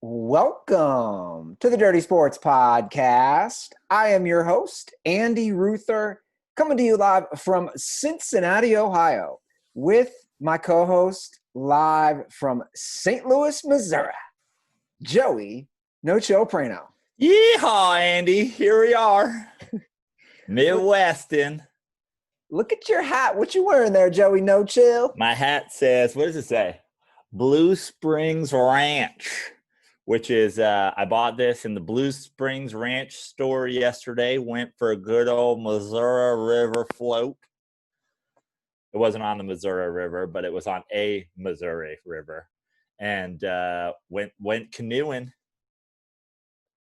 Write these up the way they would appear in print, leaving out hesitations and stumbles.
Welcome to the Dirty Sports Podcast. I am your host, Andy Ruther, coming to you live from Cincinnati, Ohio, with my co-host live from St. Louis, Missouri, Joey No Chill Praino. Yeehaw, Andy. Here we are. Midwestern. Look at your hat. What you wearing there, Joey No Chill? My hat says, what does it say? Blue Springs Ranch, which is, I bought this in the Blue Springs Ranch store yesterday. Went for a good old Missouri River float. It wasn't on the Missouri River, but it was on a Missouri River. And went canoeing.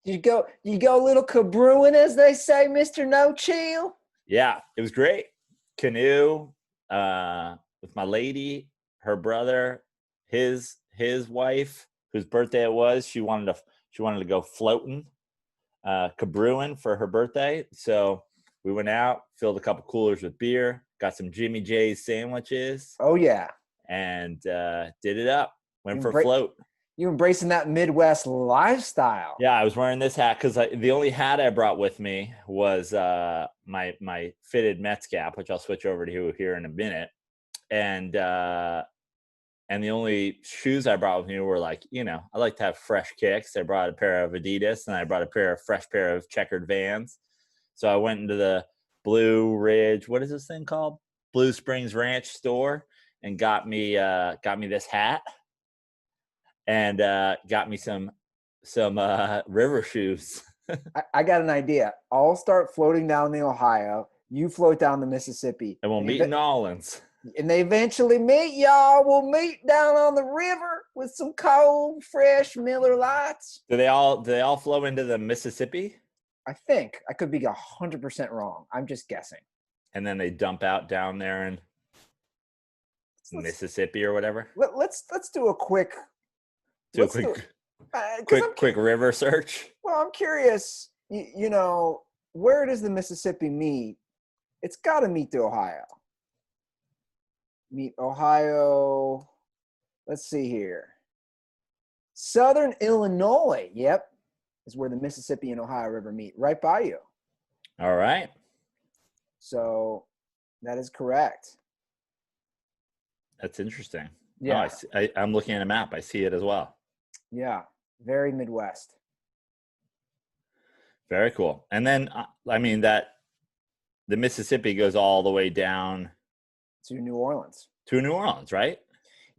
You go a little cabrewing, as they say, Mr. No Chill? Yeah, it was great. Canoe with my lady, her brother, his wife, whose birthday it was. She wanted to go floating, cabrewing for her birthday. So we went out, filled a couple coolers with beer, got some Jimmy J's sandwiches. Oh yeah, and did it up. Went for a float. You embracing that Midwest lifestyle. Yeah, I was wearing this hat because the only hat I brought with me was my fitted Mets cap, which I'll switch over to here in a minute. And the only shoes I brought with me were I like to have fresh kicks. I brought a pair of Adidas and I brought a fresh pair of checkered Vans. So I went into the Blue Ridge, what is this thing called? Blue Springs Ranch store, and got me this hat. And got me some river shoes. I got an idea. I'll start floating down the Ohio. You float down the Mississippi. And we'll meet in New Orleans. And they eventually meet, y'all. We'll meet down on the river with some cold, fresh Miller Lights. Do they all flow into the Mississippi? I think. I could be 100% wrong. I'm just guessing. And then they dump out down there in Mississippi or whatever? Let's do a quick... quick river search. Well, I'm curious, where does the Mississippi meet? It's got to meet the Ohio. Meet Ohio. Let's see here. Southern Illinois, yep, is where the Mississippi and Ohio River meet, right by you. All right. So that is correct. That's interesting. Yeah. Oh, I'm looking at a map. I see it as well. Yeah, very Midwest. Very cool. And then, the Mississippi goes all the way down to New Orleans. Right?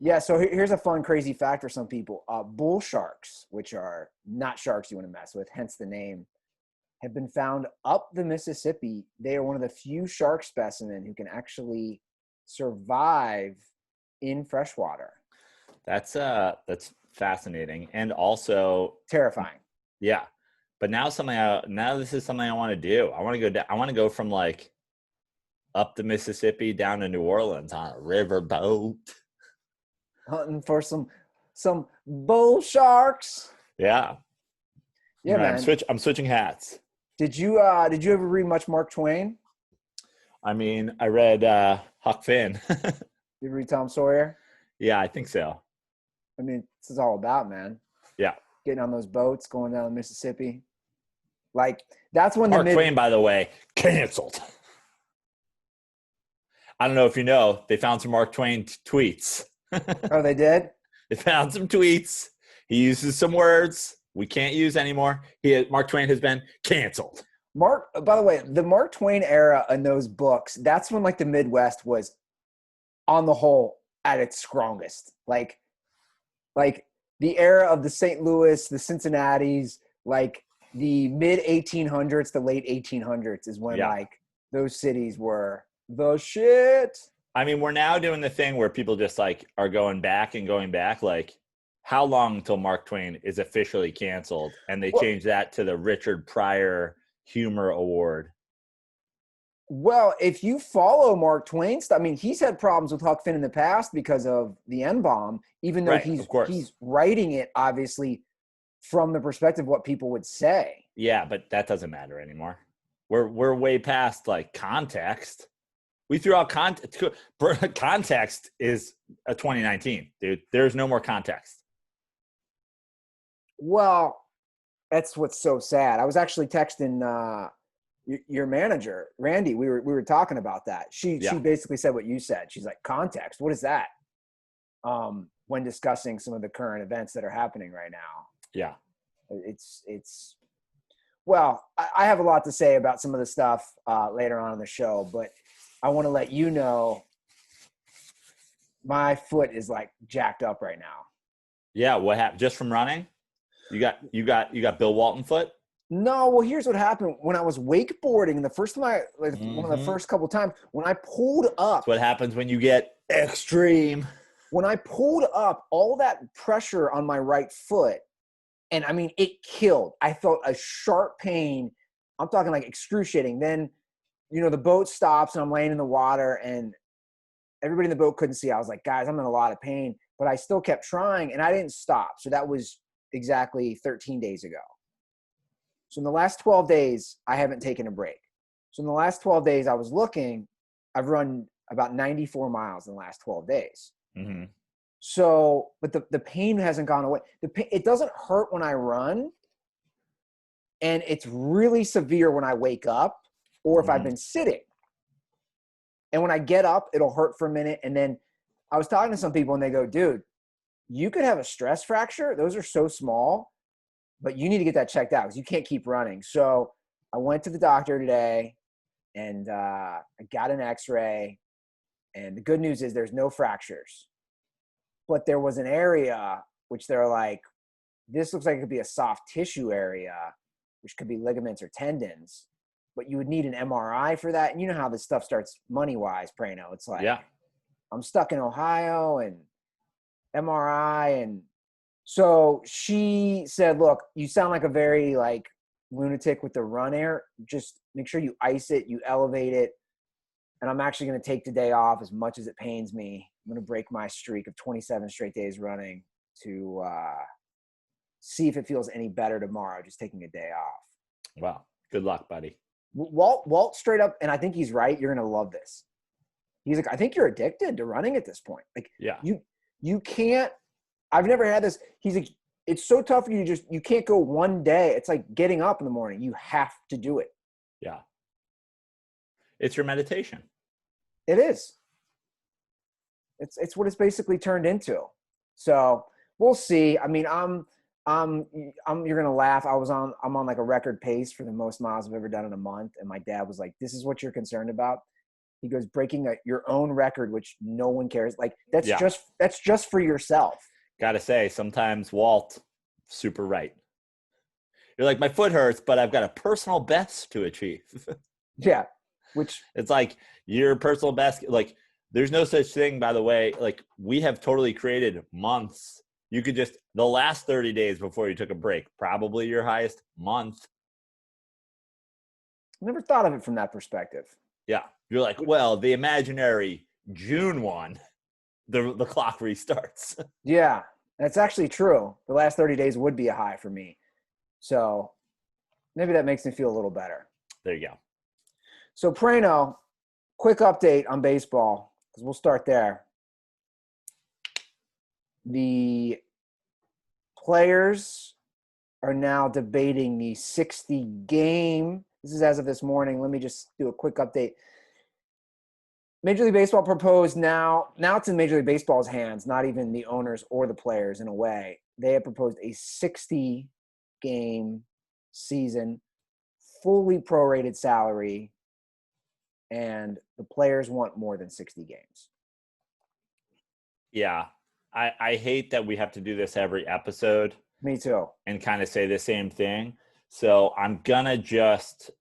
Yeah, so here's a fun, crazy fact for some people. Bull sharks, which are not sharks you want to mess with, hence the name, have been found up the Mississippi. They are one of the few shark specimens who can actually survive in freshwater. That's fascinating and also terrifying. Yeah, but now this is something I want to do. I want to go down. I want to go from up the Mississippi down to New Orleans on a river boat, hunting for some bull sharks. Yeah, yeah, man. I'm switching hats. Did you ever read much Mark Twain? I read Huck Finn. Did you read Tom Sawyer? Yeah, I think so. This is all about, man. Yeah. Getting on those boats, going down the Mississippi. That's when Mark Twain, by the way, canceled. I don't know if you know, they found some Mark Twain tweets. Oh, they did? They found some tweets. He uses some words we can't use anymore. Mark Twain has been canceled. By the way, the Mark Twain era in those books, that's when the Midwest was on the whole at its strongest. Like the era of the St. Louis, the Cincinnatis, the mid 1800s, the late 1800s is when those cities were the shit. We're now doing the thing where people just are going back. How long until Mark Twain is officially canceled? And they changed that to the Richard Pryor Humor Award. Well, if you follow Mark Twain stuff, he's had problems with Huck Finn in the past because of the N-bomb, even though he's writing it, obviously, from the perspective of what people would say. Yeah, but that doesn't matter anymore. We're way past context. We threw out context. Context is a 2019, dude. There's no more context. Well, that's what's so sad. I was actually texting your manager, Randy. We were talking about that. She Yeah. basically said what you said. She's like, context. What is that? When discussing some of the current events that are happening right now. Yeah. It's well, I have a lot to say about some of the stuff later on in the show, but I want to let you know my foot is like jacked up right now. Yeah. What happened? Just from running? You got Bill Walton foot? No, well, here's what happened. When I was wakeboarding, the first time one of the Mm-hmm. first couple times, when I pulled up, That's what happens when you get extreme. when I pulled up, all that pressure on my right foot, and I mean, it killed. I felt a sharp pain. I'm talking like excruciating. Then, the boat stops and I'm laying in the water and everybody in the boat couldn't see. I was like, guys, I'm in a lot of pain, but I still kept trying and I didn't stop. So that was exactly 13 days ago. So in the last 12 days, I haven't taken a break. So in the last 12 days, I was looking, I've run about 94 miles in the last 12 days. Mm-hmm. So, but the pain hasn't gone away. It doesn't hurt when I run, and it's really severe when I wake up or if I've been sitting. And when I get up, it'll hurt for a minute. And then I was talking to some people and they go, dude, you could have a stress fracture. Those are so small, but you need to get that checked out because you can't keep running. So I went to the doctor today and I got an x-ray. And the good news is there's no fractures. But there was an area which they're like, this looks like it could be a soft tissue area, which could be ligaments or tendons. But you would need an MRI for that. And you know how this stuff starts money-wise, Praino. It's like, Yeah. I'm stuck in Ohio and MRI. And so she said, look, you sound like a very like lunatic with the run air. Just make sure you ice it, you elevate it. And I'm actually going to take the day off as much as it pains me. I'm going to break my streak of 27 straight days running to see if it feels any better tomorrow, just taking a day off. Wow. Good luck, buddy. Walt straight up, and I think he's right. You're going to love this. He's like, I think you're addicted to running at this point. Like, Yeah. You can't, I've never had this. He's like, it's so tough for you to you can't go one day. It's like getting up in the morning. You have to do it. Yeah. It's your meditation. It is. It's what it's basically turned into. So we'll see. I mean, you're gonna laugh. I'm on like a record pace for the most miles I've ever done in a month. And my dad was like, "This is what you're concerned about." He goes, "Breaking your own record, which no one cares. Like that's just for yourself." Gotta say, sometimes Walt, super right. You're like, my foot hurts, but I've got a personal best to achieve. Yeah, which it's like your personal best. Like, there's no such thing, by the way. Like, we have totally created months. You could just the last 30 days before you took a break, probably your highest month. Never thought of it from that perspective. Yeah, you're like, well, the imaginary June one, the clock restarts. Yeah, that's actually true. The last 30 days would be a high for me. So maybe that makes me feel a little better. There you go. So Praino, quick update on baseball, because we'll start there. The players are now debating the 60 game. This is as of this morning. Let me just do a quick update. Major League Baseball proposed now it's in Major League Baseball's hands, not even the owners or the players in a way. They have proposed a 60-game season, fully prorated salary, and the players want more than 60 games. Yeah. I hate that we have to do this every episode. Me too. And kind of say the same thing. So I'm just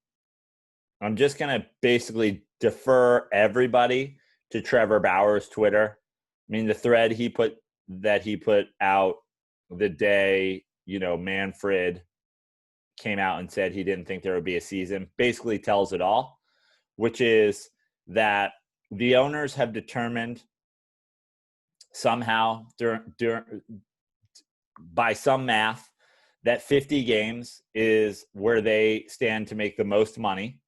going to basically defer everybody to Trevor Bauer's Twitter. I mean, the thread he put out the day, Manfred came out and said he didn't think there would be a season, basically tells it all, which is that the owners have determined somehow by some math that 50 games is where they stand to make the most money,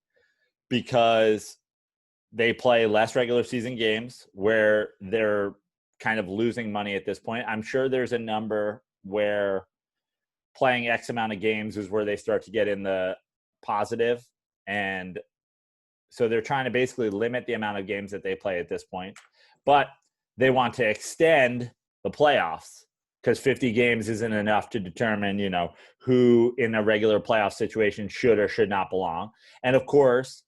because they play less regular season games where they're kind of losing money at this point. I'm sure there's a number where playing X amount of games is where they start to get in the positive. And so they're trying to basically limit the amount of games that they play at this point. But they want to extend the playoffs because 50 games isn't enough to determine, who in a regular playoff situation should or should not belong. And of course,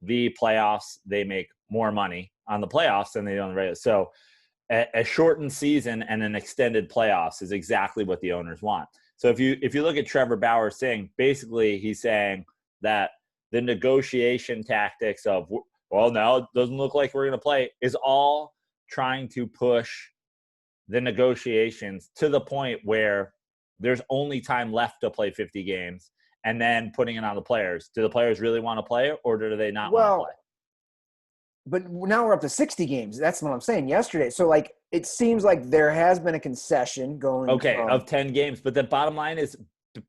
the playoffs, they make more money on the playoffs than they do on the regular. So a shortened season and an extended playoffs is exactly what the owners want. So if you look at Trevor Bauer's thing, basically he's saying that the negotiation tactics of, well, now it doesn't look like we're going to play, is all trying to push the negotiations to the point where there's only time left to play 50 games and then putting it on the players. Do the players really want to play or do they not want to play? But now we're up to 60 games. That's what I'm saying yesterday. So, it seems like there has been a concession going. Okay, of 10 games. But the bottom line is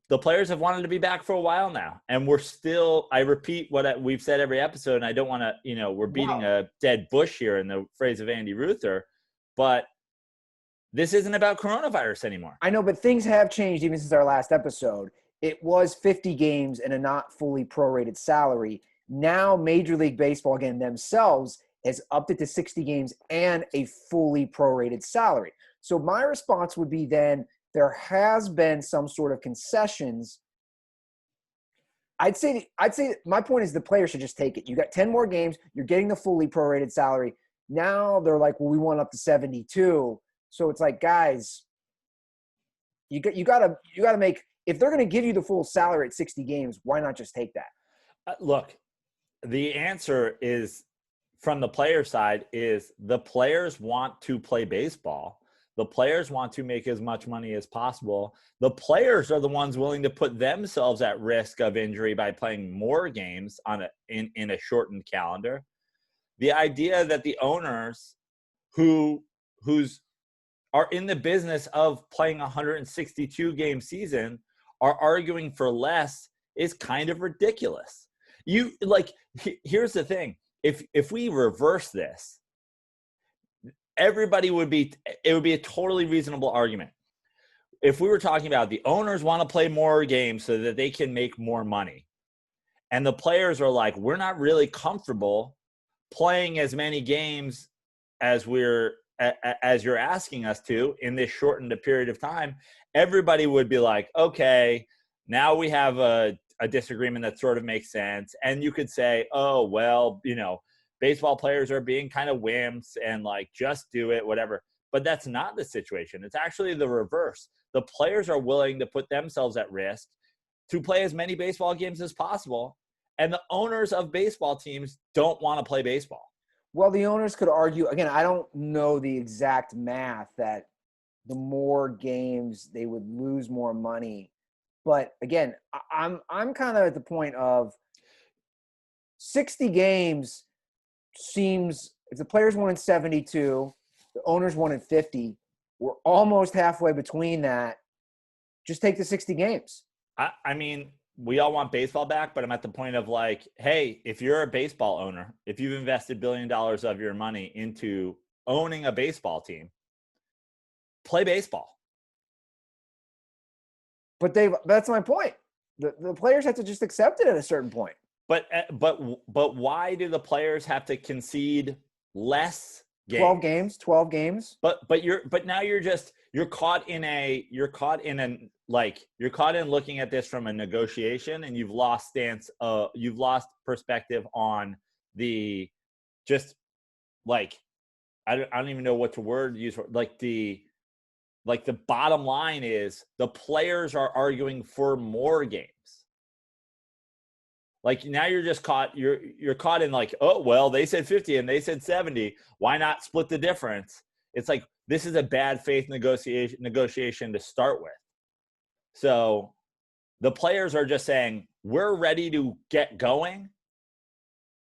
the players have wanted to be back for a while now. And we're still, I repeat what we've said every episode, and I don't want to, we're beating a dead bush here in the phrase of Andy Ruther, but this isn't about coronavirus anymore. I know, but things have changed even since our last episode. It was 50 games and a not fully prorated salary. Now Major League Baseball, again, themselves has upped it to 60 games and a fully prorated salary. So my response would be then there has been some sort of concessions. I'd say my point is the players should just take it. You got 10 more games. You're getting the fully prorated salary. Now they're like, well, we want up to 72. So it's like, guys, you got to make, if they're going to give you the full salary at 60 games, why not just take that? Look, the answer is from the player side is the players want to play baseball. The players want to make as much money as possible. The players are the ones willing to put themselves at risk of injury by playing more games in a shortened calendar. The idea that the owners who's are in the business of playing a 162 game season are arguing for less is kind of ridiculous. Here's the thing. If we reverse this, it would be a totally reasonable argument. If we were talking about the owners want to play more games so that they can make more money, and the players are like, we're not really comfortable playing as many games as you're asking us to in this shortened period of time, everybody would be like, okay, now we have a disagreement that sort of makes sense. And you could say, oh, well, baseball players are being kind of wimps and just do it, whatever. But that's not the situation. It's actually the reverse. The players are willing to put themselves at risk to play as many baseball games as possible. And the owners of baseball teams don't want to play baseball. Well, the owners could argue, again, I don't know the exact math that the more games they would lose more money. But again, I'm kind of at the point of 60 games seems, if the players wanted 72, the owners wanted 50, we're almost halfway between that. Just take the 60 games. I mean, we all want baseball back, but I'm at the point of hey, if you're a baseball owner, if you've invested $1 billion of your money into owning a baseball team, play baseball. But that's my point. The players have to just accept it at a certain point. But why do the players have to concede less games? 12 games. But now you're caught in looking at this from a negotiation, and you've lost perspective on the I don't even know what word to use for the bottom line is the players are arguing for more games. Now you're just caught. You're caught in oh, well, they said 50 and they said 70. Why not split the difference? It's this is a bad faith negotiation to start with. So the players are just saying, we're ready to get going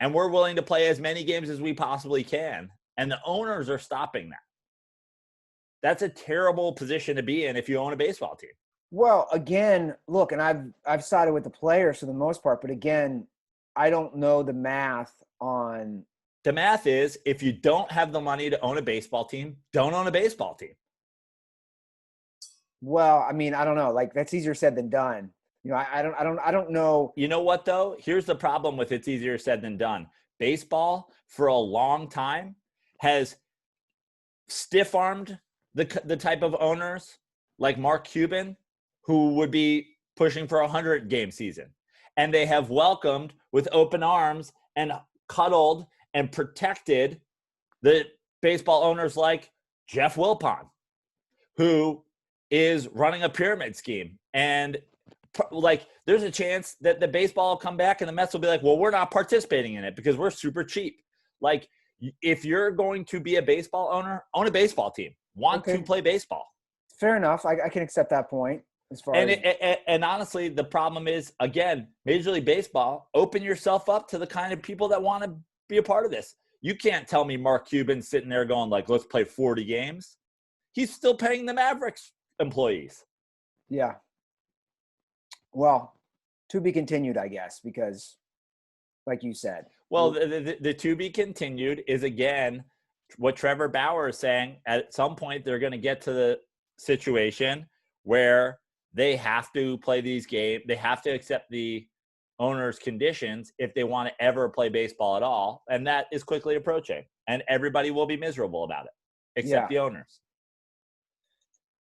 and we're willing to play as many games as we possibly can. And the owners are stopping that. That's a terrible position to be in if you own a baseball team. Well, again, look, and I've sided with the players for the most part, but again, I don't know the math on. The math is if you don't have the money to own a baseball team, don't own a baseball team. Well, I mean, I don't know. Like that's easier said than done. I don't know. You know what, though? Here's the problem with it's easier said than done. Baseball, for a long time, has stiff-armed the type of owners like Mark Cuban, who would be pushing for a 100-game season. And they have welcomed with open arms and cuddled and protected the baseball owners like Jeff Wilpon, who is running a pyramid scheme. And like, there's a chance that the baseball will come back and the Mets will be like, well, we're not participating in it because we're super cheap. Like, if you're going to be a baseball owner, own a baseball team. Want to play baseball. Fair enough. I can accept that point. As far and honestly, the problem is, again, Major League Baseball, open yourself up to the kind of people that want to be a part of this. You can't tell me Mark Cuban's sitting there going like, let's play 40 games. He's still paying the Mavericks employees. Yeah. Well, to be continued, I guess, because like you said. Well, the to be continued is, again, what Trevor Bauer is saying. At some point, they're going to get to the situation where they have to play these games. They have to accept the owner's conditions if they want to ever play baseball at all. And that is quickly approaching. And everybody will be miserable about it, except the owners.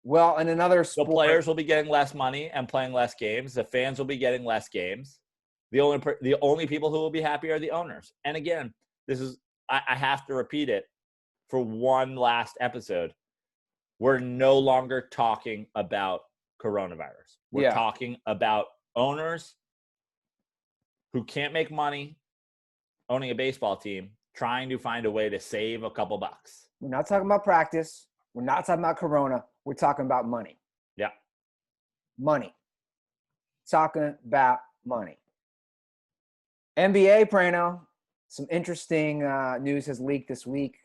Well, and another sport, the players will be getting less money and playing less games. The fans will be getting less games. The only people who will be happy are the owners. And again, this is, I have to repeat it for one last episode. We're no longer talking about coronavirus. We're talking about owners who can't make money owning a baseball team, trying to find a way to save a couple bucks. We're not talking about practice. We're not talking about corona. We're talking about money. Yeah. Money. Talking about money. NBA, Praino, some interesting news has leaked this week.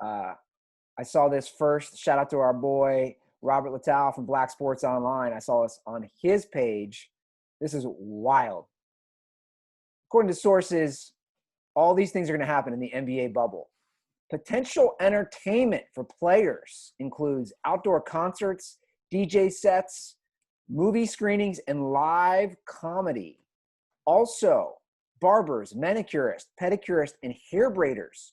I saw this first. Shout out to our boy, Robert Littell from Black Sports Online. I saw this on his page. This is wild. According to sources, all these things are going to happen in the NBA bubble. Potential entertainment for players includes outdoor concerts, DJ sets, movie screenings, and live comedy. Also, barbers, manicurists, pedicurists, and hair braiders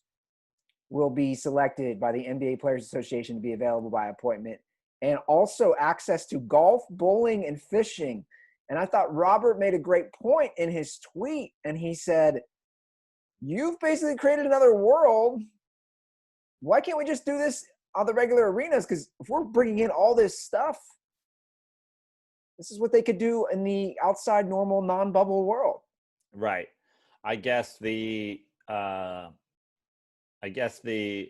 will be selected by the NBA Players Association to be available by appointment. And also access to golf, bowling, and fishing. And I thought Robert made a great point in his tweet. And he said, you've basically created another world. Why can't we just do this on the regular arenas? Because if we're bringing in all this stuff, this is what they could do in the outside normal non-bubble world. Right. I guess the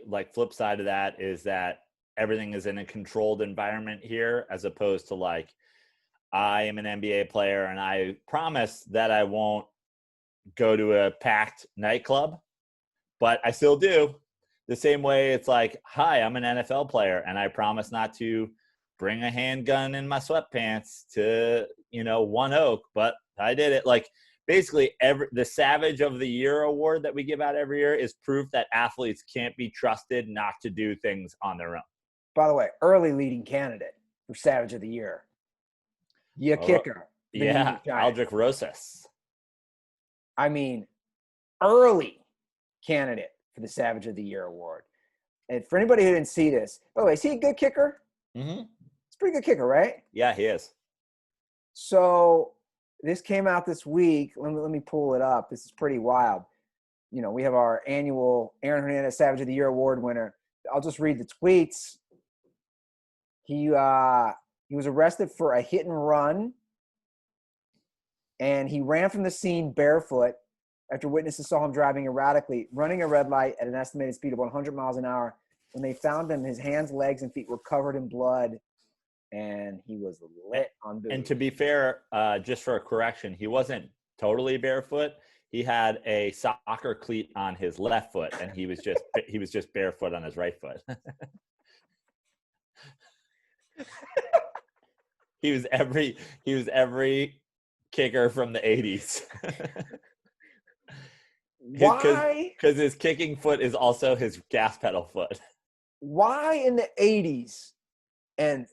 like flip side of that is that everything is in a controlled environment here, as opposed to like, I am an NBA player and I promise that I won't go to a packed nightclub, but I still do. The same way it's like, hi, I'm an NFL player and I promise not to bring a handgun in my sweatpants to, One Oak, but I did it. Like, basically the Savage of the Year award that we give out every year is proof that athletes can't be trusted not to do things on their own. By the way, early leading candidate for Savage of the Year. Kicker. Yeah, Aldrich Rosas. I mean, early candidate for the Savage of the Year award. And for anybody who didn't see this, by the way, is he a good kicker? Mm-hmm. It's a pretty good kicker, right? Yeah, he is. So this came out this week. Let me pull it up. This is pretty wild. We have our annual Aaron Hernandez Savage of the Year award winner. I'll just read the tweets. He was arrested for a hit and run, and he ran from the scene barefoot after witnesses saw him driving erratically, running a red light at an estimated speed of 100 miles an hour. When they found him, his hands, legs, and feet were covered in blood, and he was lit on booze. And to be fair, just for a correction, he wasn't totally barefoot. He had a soccer cleat on his left foot, and he was just barefoot on his right foot. He was every kicker from the 80s. Why? Because his kicking foot is also his gas pedal foot. Why in the 80s and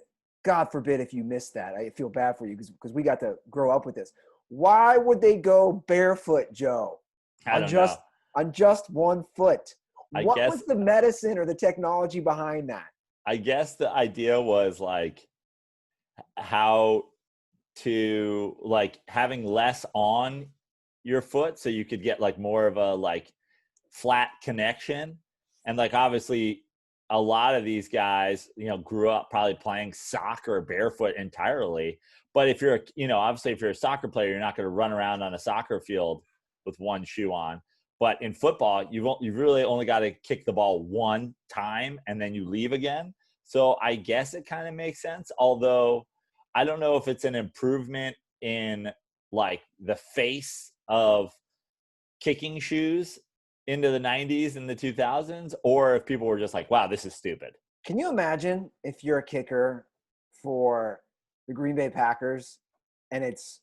God forbid if you missed that. I feel bad for you because we got to grow up with this. Why would they go barefoot, Joe? I don't know. On just one foot. I What guess was the medicine or the technology behind that? I guess the idea was like how to like having less on your foot so you could get like more of a like flat connection. And like obviously a lot of these guys, you know, grew up probably playing soccer barefoot entirely. But if you're, you know, obviously if you're a soccer player, you're not going to run around on a soccer field with one shoe on. But in football, you've really only got to kick the ball one time and then you leave again. So I guess it kind of makes sense. Although I don't know if it's an improvement in like the face of kicking shoes into the 90s and the 2000s, or if people were just like, wow, this is stupid. Can you imagine if you're a kicker for the Green Bay Packers and it's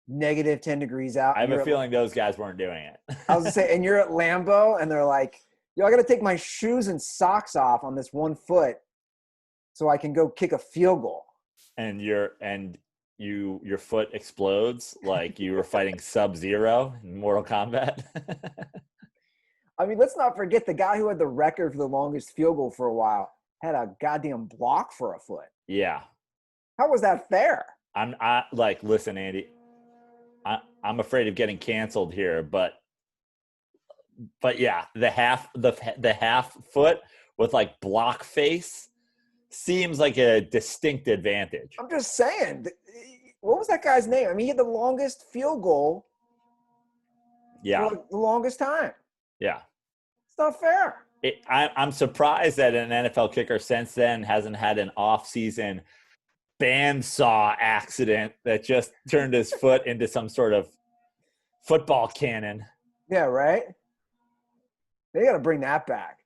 negative 10 degrees out? I have a feeling those guys weren't doing it. I was going to say, and you're at Lambeau and they're like, yo, I got to take my shoes and socks off on this 1 foot so I can go kick a field goal. And your foot explodes like you were fighting Sub-Zero in Mortal Kombat. I mean, let's not forget the guy who had the record for the longest field goal for a while had a goddamn block for a foot. Yeah. How was that fair? Listen, Andy, I'm afraid of getting canceled here, but yeah, the half foot with like block face seems like a distinct advantage. I'm just saying, what was that guy's name? I mean, he had the longest field goal. Yeah. For the longest time. Yeah. It's not fair. I'm surprised that an NFL kicker since then hasn't had an off-season bandsaw accident that just turned his foot into some sort of football cannon. Yeah, right? They got to bring that back.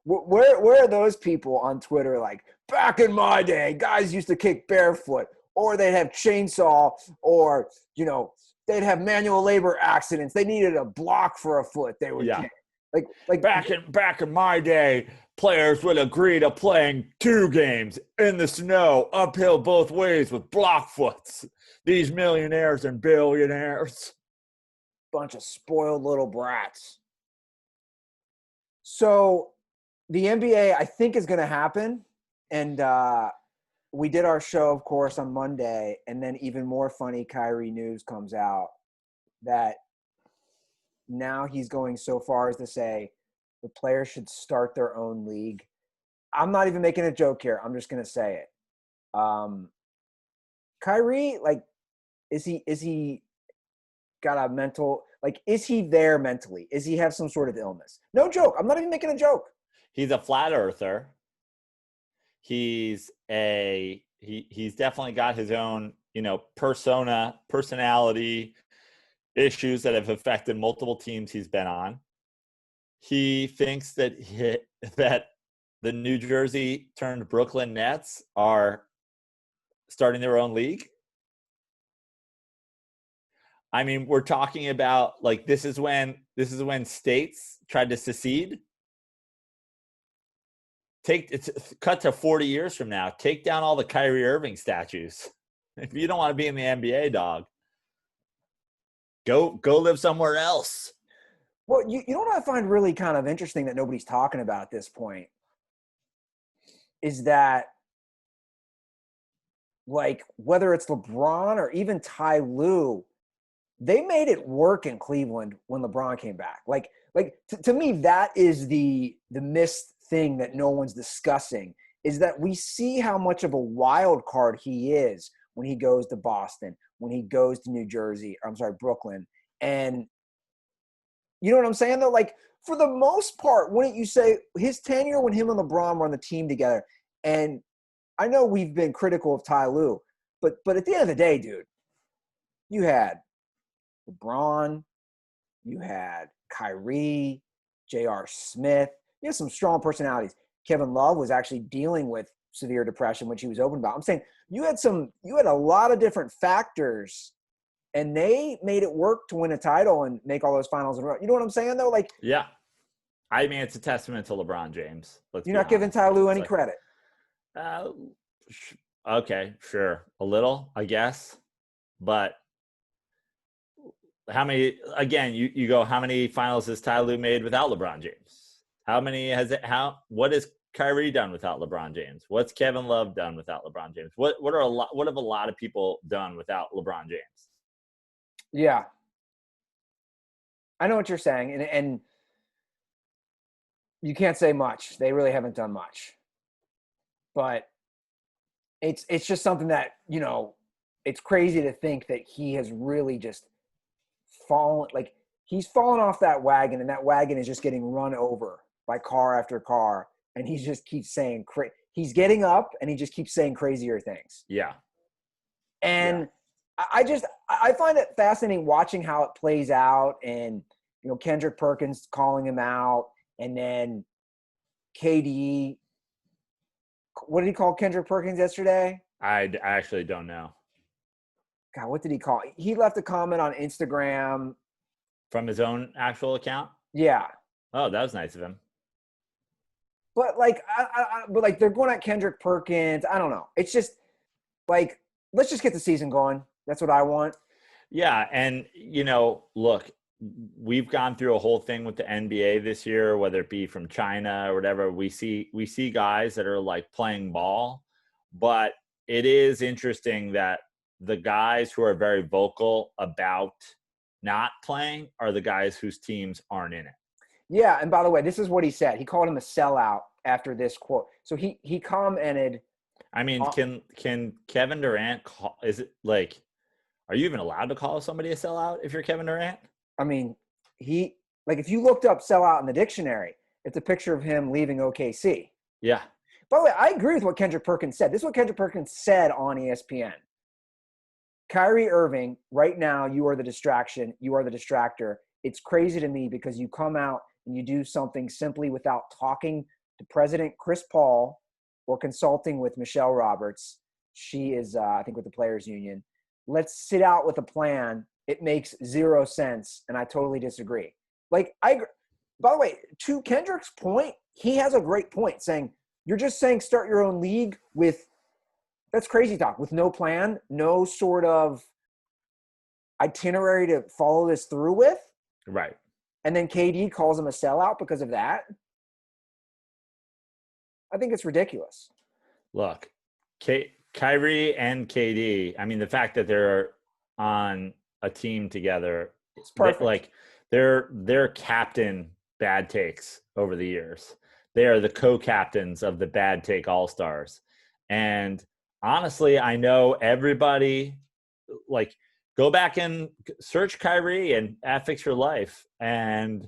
Where are those people on Twitter like, back in my day, guys used to kick barefoot, or they'd have chainsaw, or, you know, they'd have manual labor accidents. They needed a block for a foot. They would kick. Like back in my day, players would agree to playing 2 games in the snow, uphill both ways with block foots. These millionaires and billionaires. Bunch of spoiled little brats. So the NBA, I think, is going to happen. And we did our show, of course, on Monday. And then even more funny Kyrie news comes out that now he's going so far as to say the players should start their own league. I'm not even making a joke here. I'm just going to say it. Kyrie, like, is he got a mental, like, is he there mentally? Is he have some sort of illness? No joke. I'm not even making a joke. He's a flat earther. He's definitely got his own, you know, personality issues that have affected multiple teams he's been on. He thinks that that the New Jersey turned Brooklyn Nets are starting their own league. I mean, we're talking about like this is when states tried to secede. Cut to 40 years from now. Take down all the Kyrie Irving statues. If you don't want to be in the NBA, dog, go live somewhere else. Well, you know what I find really kind of interesting that nobody's talking about at this point is that, like, whether it's LeBron or even Ty Lue, they made it work in Cleveland when LeBron came back. Like to me, that is the missed thing that no one's discussing, is that we see how much of a wild card he is when he goes to Boston, when he goes to Brooklyn. And you know what I'm saying, though? Like, for the most part, wouldn't you say his tenure when him and LeBron were on the team together, and I know we've been critical of Ty Lue, but at the end of the day, dude, you had LeBron, you had Kyrie, J.R. Smith, you had some strong personalities. Kevin Love was actually dealing with severe depression, which he was open about. I'm saying you had a lot of different factors, and they made it work to win a title and make all those finals in a row. You know what I'm saying, though? Like, yeah, I mean, it's a testament to LeBron James. You're not giving Ty Lue any credit. Okay, sure. A little, I guess. But how many, again, you go, how many finals has Ty Lue made without LeBron James? What has Kyrie done without LeBron James? What's Kevin Love done without LeBron James? What have a lot of people done without LeBron James? Yeah. I know what you're saying. And you can't say much. They really haven't done much. But it's just something that, it's crazy to think that he has really just fallen, like he's fallen off that wagon, and that wagon is just getting run over by car after car, and he just keeps saying he's getting up and he just keeps saying crazier things. Yeah. And yeah. I find it fascinating watching how it plays out, and Kendrick Perkins calling him out, and then KD. What did he call Kendrick Perkins yesterday? I actually don't know. God, what did he call? He left a comment on Instagram. From his own actual account? Yeah. Oh, that was nice of him. But but they're going at Kendrick Perkins. I don't know. It's just like, let's just get the season going. That's what I want. Yeah, and look, we've gone through a whole thing with the NBA this year, whether it be from China or whatever. We see guys that are like playing ball, but it is interesting that the guys who are very vocal about not playing are the guys whose teams aren't in it. Yeah, and by the way, this is what he said. He called him a sellout after this quote. So he commented. I mean, can Kevin Durant is it like, are you even allowed to call somebody a sellout if you're Kevin Durant? I mean, if you looked up sellout in the dictionary, it's a picture of him leaving OKC. Yeah. By the way, I agree with what Kendrick Perkins said. This is what Kendrick Perkins said on ESPN. Kyrie Irving, right now, you are the distraction. You are the distractor. It's crazy to me because you come out and you do something simply without talking to President Chris Paul or consulting with Michelle Roberts. She is, I think, with the Players Union. Let's sit out with a plan. It makes zero sense, and I totally disagree. By the way, to Kendrick's point, he has a great point saying, you're just saying start your own league with – that's crazy talk, with no plan, no sort of itinerary to follow this through with. Right. And then KD calls him a sellout because of that. I think it's ridiculous. Look, Kyrie and KD, I mean, the fact that they're on a team together, it's perfect. They're captain bad takes over the years. They are the co-captains of the bad take all-stars. And honestly, I know everybody, go back and search Kyrie and Fix Your Life. And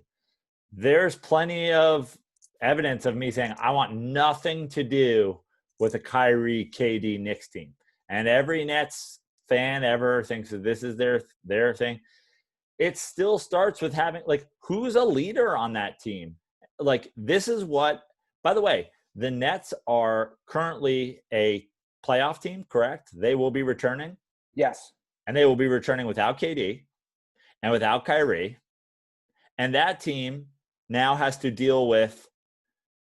there's plenty of evidence of me saying, I want nothing to do with a Kyrie KD Knicks team. And every Nets fan ever thinks that this is their thing. It still starts with having, who's a leader on that team? This is what, by the way, the Nets are currently a playoff team, correct? They will be returning. Yes. And they will be returning without KD and without Kyrie. And that team now has to deal with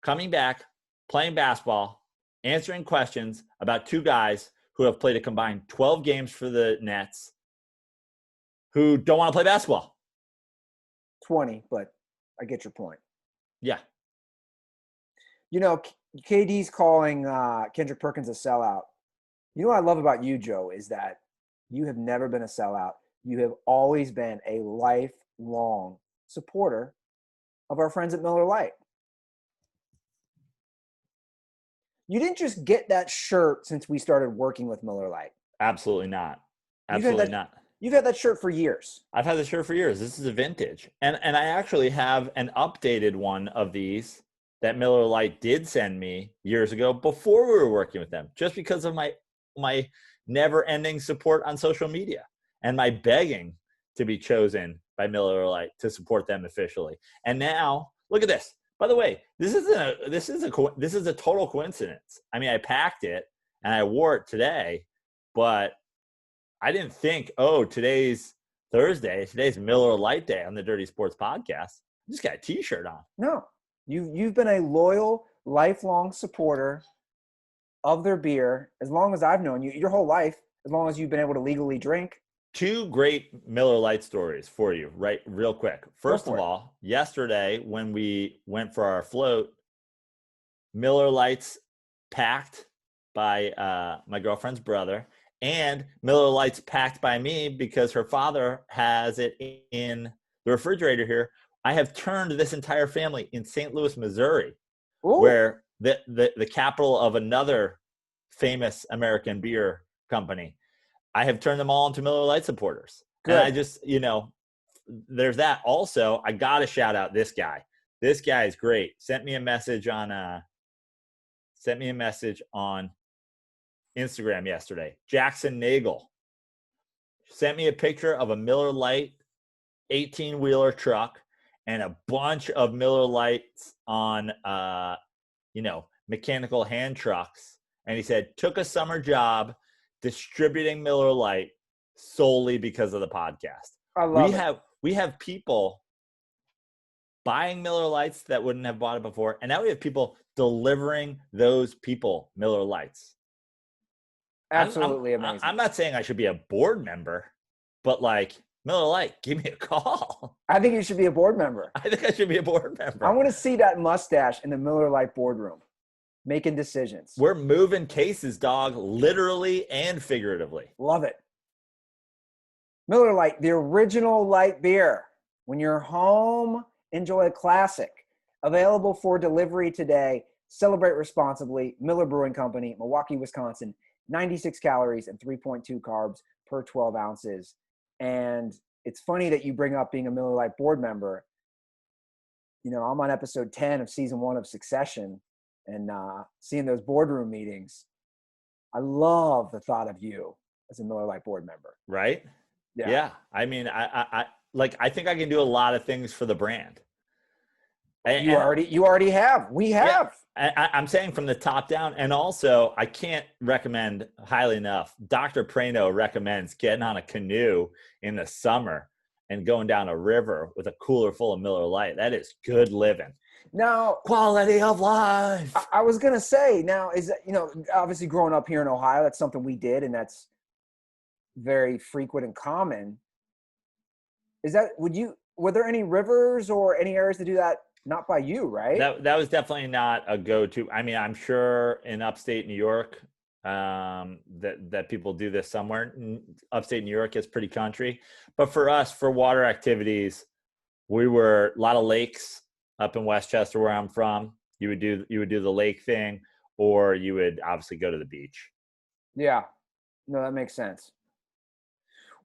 coming back, playing basketball, answering questions about two guys who have played a combined 12 games for the Nets who don't want to play basketball. 20, but I get your point. Yeah. KD's calling Kendrick Perkins a sellout. You know what I love about you, Joe, is that you have never been a sellout. You have always been a lifelong supporter of our friends at Miller Lite. You didn't just get that shirt since we started working with Miller Lite. Absolutely not. Absolutely not. You've had that shirt for years. I've had the shirt for years. This is a vintage. And I actually have an updated one of these that Miller Lite did send me years ago before we were working with them, just because of my never-ending support on social media and my begging to be chosen by Miller Lite to support them officially. And now, look at this. By the way, this is a total coincidence. I mean, I packed it and I wore it today, but I didn't think, today's Thursday, today's Miller Lite Day on the Dirty Sports Podcast. I just got a T-shirt on. No, you've been a loyal, lifelong supporter of their beer as long as I've known you, your whole life, as long as you've been able to legally drink. 2 great Miller Lite stories for you, right? Real quick. First of it. all, yesterday when we went for our float, Miller Lites packed by my girlfriend's brother, and Miller Lites packed by me because her father has it in the refrigerator here. I have turned this entire family in St. Louis, Missouri, Ooh. where the capital of another famous American beer company. I have turned them all into Miller Lite supporters. Good. And I just, there's that. Also, I got to shout out this guy. This guy is great. Sent me a message on Instagram yesterday. Jackson Nagel sent me a picture of a Miller Lite 18-wheeler truck and a bunch of Miller Lites on, mechanical hand trucks. And he said, took a summer job distributing Miller Lite solely because of the podcast. I love it. We have people buying Miller Lites that wouldn't have bought it before, and now we have people delivering those people Miller Lites. Absolutely amazing. I'm not saying I should be a board member, but like Miller Lite, give me a call. I think you should be a board member. I think I should be a board member. I want to see that mustache in the Miller Lite boardroom, making decisions. We're moving cases, dog, literally and figuratively. Love it. Miller Lite, the original light beer. When you're home, enjoy a classic. Available for delivery today. Celebrate responsibly. Miller Brewing Company, Milwaukee, Wisconsin. 96 calories and 3.2 carbs per 12 ounces. And it's funny that you bring up being a Miller Lite board member. I'm on episode 10 of season 1 of Succession, and seeing those boardroom meetings. I love the thought of you as a Miller Lite board member. Right? Yeah. I mean, I think I can do a lot of things for the brand. You already have. We have. Yeah, I'm saying from the top down. And also, I can't recommend highly enough. Dr. Praino recommends getting on a canoe in the summer and going down a river with a cooler full of Miller Lite. That is good living. Now, quality of life. I was going to say, now, is that, obviously growing up here in Ohio, that's something we did, and that's very frequent and common. Were there any rivers or any areas to do that? Not by you, right? That was definitely not a go-to. I mean, I'm sure in upstate New York that people do this somewhere. Upstate New York is pretty country. But for us, for water activities, we were a lot of lakes up in Westchester where I'm from. You would do the lake thing, or you would obviously go to the beach. Yeah. No, that makes sense.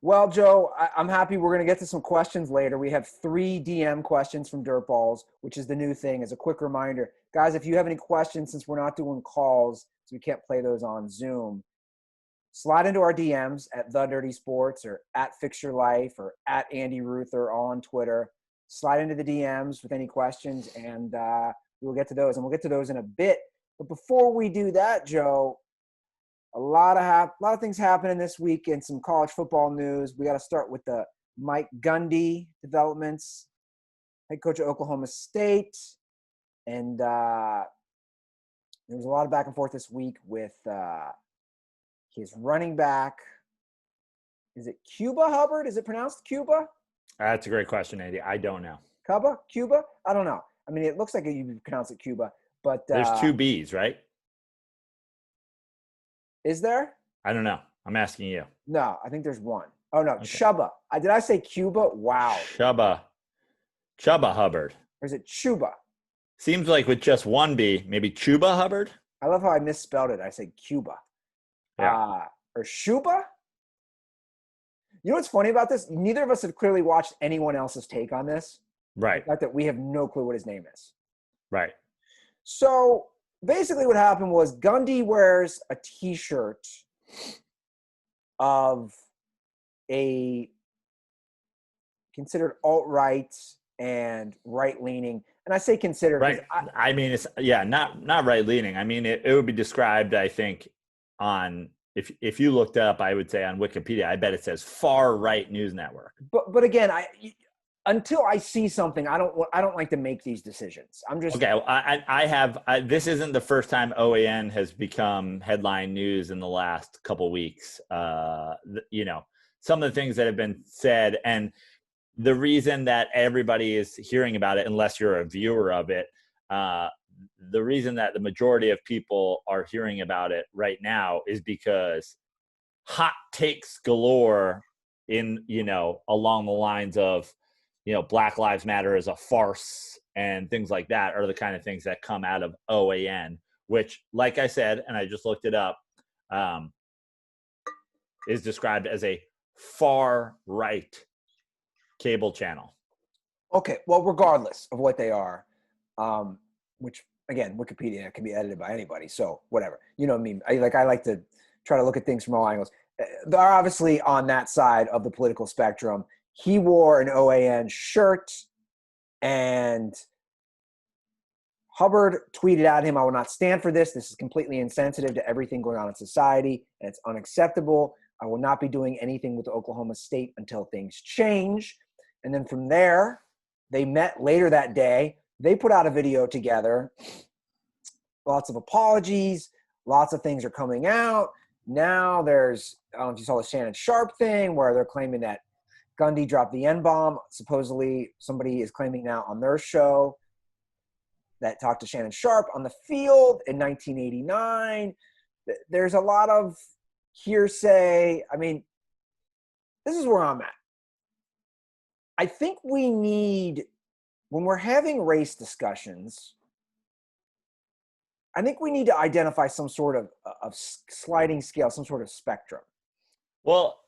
Well, Joe, I'm happy we're going to get to some questions later. We have 3 DM questions from Dirtballs, which is the new thing. As a quick reminder, guys, if you have any questions, since we're not doing calls, so we can't play those on Zoom, slide into our DMs at The Dirty Sports or at Fix Your Life or at Andy Ruther on Twitter. Slide into the DMs with any questions, and we'll get to those. And we'll get to those in a bit. But before we do that, Joe, a lot of things happening this week in some college football news. We got to start with the Mike Gundy developments, head coach of Oklahoma State. And there was a lot of back and forth this week with his running back. Is it Cuba Hubbard? Is it pronounced Cuba? That's a great question, Andy. I don't know. Cuba? I don't know. I mean, it looks like you pronounce it Cuba, but there's 2 B's, right? Is there? I don't know. I'm asking you. No, I think there's 1. Oh, no. Okay. Chubba. Did I say Cuba? Wow. Chubba Hubbard. Or is it Chuba? Seems like with just 1 B, maybe Chuba Hubbard. I love how I misspelled it. I said Cuba. Yeah. Or Shuba? You know what's funny about this? Neither of us have clearly watched anyone else's take on this. Right. The fact that we have no clue what his name is. Right. So basically what happened was Gundy wears a T-shirt of a considered alt-right and right-leaning. And I say considered. Right. I mean, it's not right-leaning. I mean, it would be described, I think, on if you looked up, I would say on Wikipedia, I bet it says far right news network. But again, until I see something, I don't like to make these decisions. I'm just okay. This isn't the first time OAN has become headline news in the last couple weeks. Some of the things that have been said, and the reason that everybody is hearing about it, unless you're a viewer of it, the reason that the majority of people are hearing about it right now is because hot takes galore along the lines of, Black Lives Matter is a farce and things like that are the kind of things that come out of OAN, which, like I said, and I just looked it up, is described as a far right cable channel. Okay, well, regardless of what they are, which again, Wikipedia can be edited by anybody, so whatever. You know what I mean? I like to try to look at things from all angles. They're obviously on that side of the political spectrum. He wore an OAN shirt, and Hubbard tweeted at him, "I will not stand for this. This is completely insensitive to everything going on in society, and it's unacceptable. I will not be doing anything with Oklahoma State until things change." And then from there, they met later that day. They put out a video together. Lots of apologies. Lots of things are coming out. Now there's, I don't know if you saw the Shannon Sharp thing where they're claiming that Gundy dropped the N-bomb. Supposedly somebody is claiming now on their show that talked to Shannon Sharp on the field in 1989. There's a lot of hearsay. I mean, this is where I'm at. I think we need, when we're having race discussions, I think we need to identify some sort of sliding scale, some sort of spectrum. Well,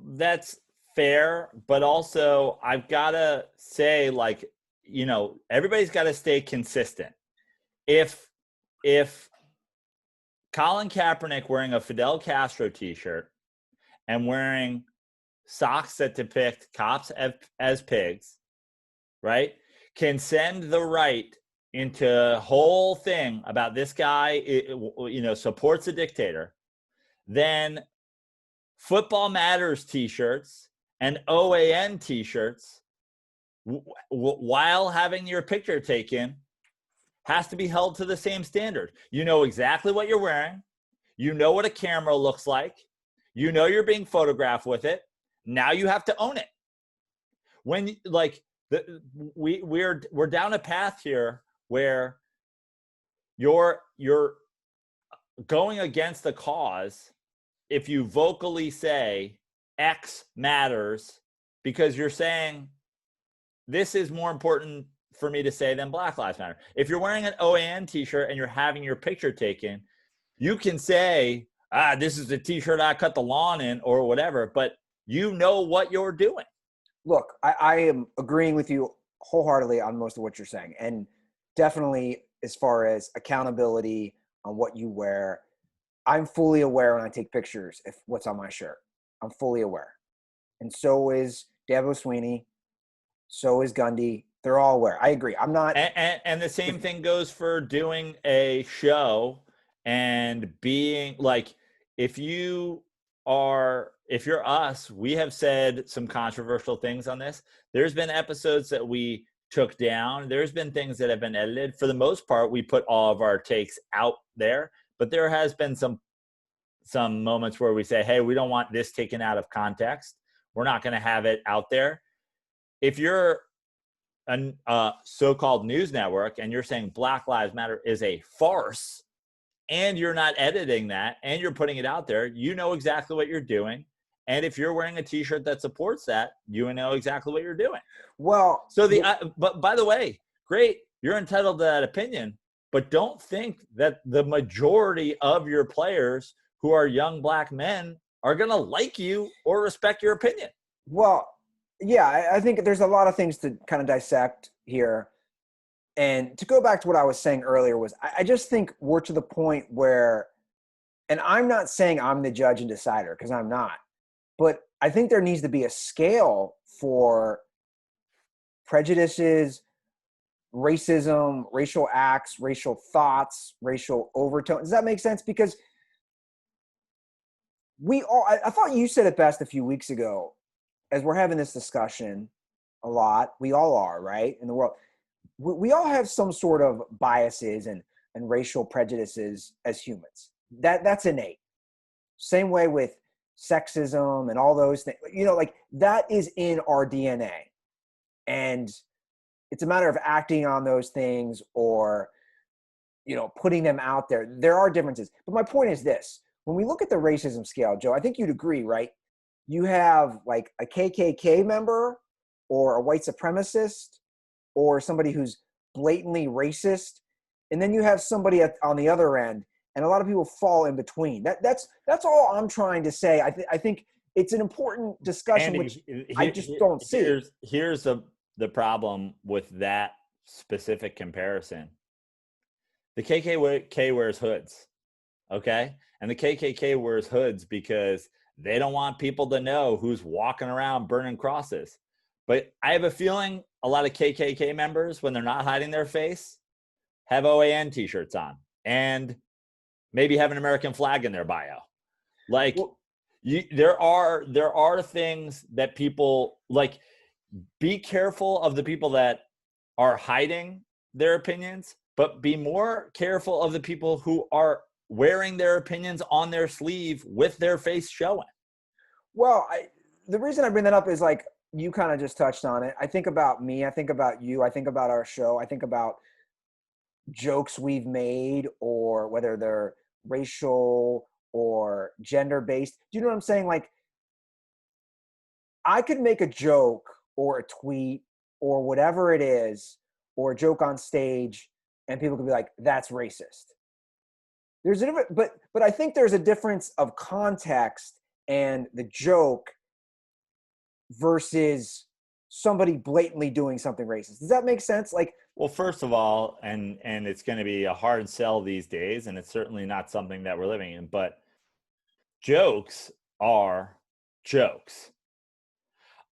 that's fair, but also I've got to say, everybody's got to stay consistent. If Colin Kaepernick wearing a Fidel Castro t-shirt and wearing socks that depict cops as pigs, right, can send the right into a whole thing about this guy, supports a dictator, then Football Matters t-shirts and OAN t-shirts, while having your picture taken, has to be held to the same standard. You know exactly what you're wearing. You know what a camera looks like. You know you're being photographed with it. Now you have to own it. When we're down a path here where you're going against the cause if you vocally say X matters, because you're saying this is more important for me to say than Black Lives Matter. If you're wearing an OAN t-shirt and you're having your picture taken, you can say, this is the t-shirt I cut the lawn in or whatever, but you know what you're doing. Look, I am agreeing with you wholeheartedly on most of what you're saying. And definitely as far as accountability on what you wear, I'm fully aware when I take pictures of what's on my shirt. I'm fully aware. And so is Dabo Sweeney. So is Gundy. They're all aware. I agree. I'm not. And the same thing goes for doing a show and being like, if you're us, we have said some controversial things on this. There's been episodes that we took down. There's been things that have been edited. For the most part, we put all of our takes out there, but there has been some moments where we say, hey, we don't want this taken out of context. We're not going to have it out there. If you're a so-called news network and you're saying Black Lives Matter is a farce and you're not editing that and you're putting it out there, you know exactly what you're doing. And if you're wearing a t-shirt that supports that, you know exactly what you're doing. Well, so but by the way, great, you're entitled to that opinion, but don't think that the majority of your players who are young black men are going to like you or respect your opinion. Well, yeah, I think there's a lot of things to kind of dissect here. And to go back to what I was saying earlier was I just think we're to the point where, and I'm not saying I'm the judge and decider because I'm not, but I think there needs to be a scale for prejudices, racism, racial acts, racial thoughts, racial overtones. Does that make sense? Because I thought you said it best a few weeks ago as we're having this discussion a lot. We all are, right? In the world. We all have some sort of biases and racial prejudices as humans. That's innate. Same way with sexism and all those things. Like that is in our DNA. And it's a matter of acting on those things or, putting them out there. There are differences. But my point is this. When we look at the racism scale, Joe, I think you'd agree, right? You have like a KKK member or a white supremacist or somebody who's blatantly racist. And then you have somebody on the other end, and a lot of people fall in between. That's all I'm trying to say. I think it's an important discussion, Andy, which I just don't see. Here's the problem with that specific comparison. The KKK wears hoods, okay? And the KKK wears hoods because they don't want people to know who's walking around burning crosses. But I have a feeling a lot of KKK members, when they're not hiding their face, have OAN t-shirts on and maybe have an American flag in their bio. Like, there are things that people like. Be careful of the people that are hiding their opinions, but be more careful of the people who are wearing their opinions on their sleeve with their face showing. Well, the reason I bring that up is like, you kind of just touched on it. I think about me. I think about you. I think about our show. I think about jokes we've made, or whether they're racial or gender-based. Do you know what I'm saying? Like, I could make a joke or a tweet or whatever it is, or a joke on stage, and people could be like, that's racist. There's a difference, but I think there's a difference of context and the joke versus somebody blatantly doing something racist. Does that make sense? Like, well, first of all, and it's going to be a hard sell these days, and it's certainly not something that we're living in, but jokes are jokes.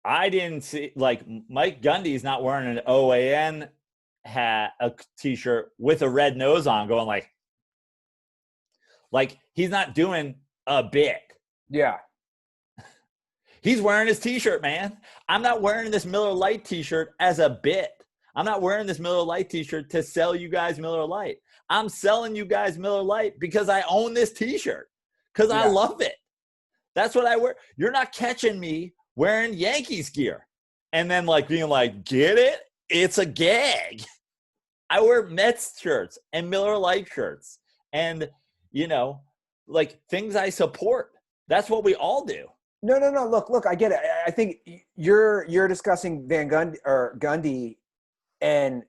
I didn't see, like, Mike Gundy's not wearing an OAN hat, a t-shirt with a red nose on, going like he's not doing a bit. Yeah. He's wearing his t-shirt, man. I'm not wearing this Miller Lite t-shirt as a bit. I'm not wearing this Miller Lite t-shirt to sell you guys Miller Lite. I'm selling you guys Miller Lite because I own this t-shirt, because I love it. That's what I wear. You're not catching me wearing Yankees gear and then like being like, get it? It's a gag. I wear Mets shirts and Miller Lite shirts and, like things I support. That's what we all do. No. Look, I get it. I think you're discussing Van Gundy or Gundy, and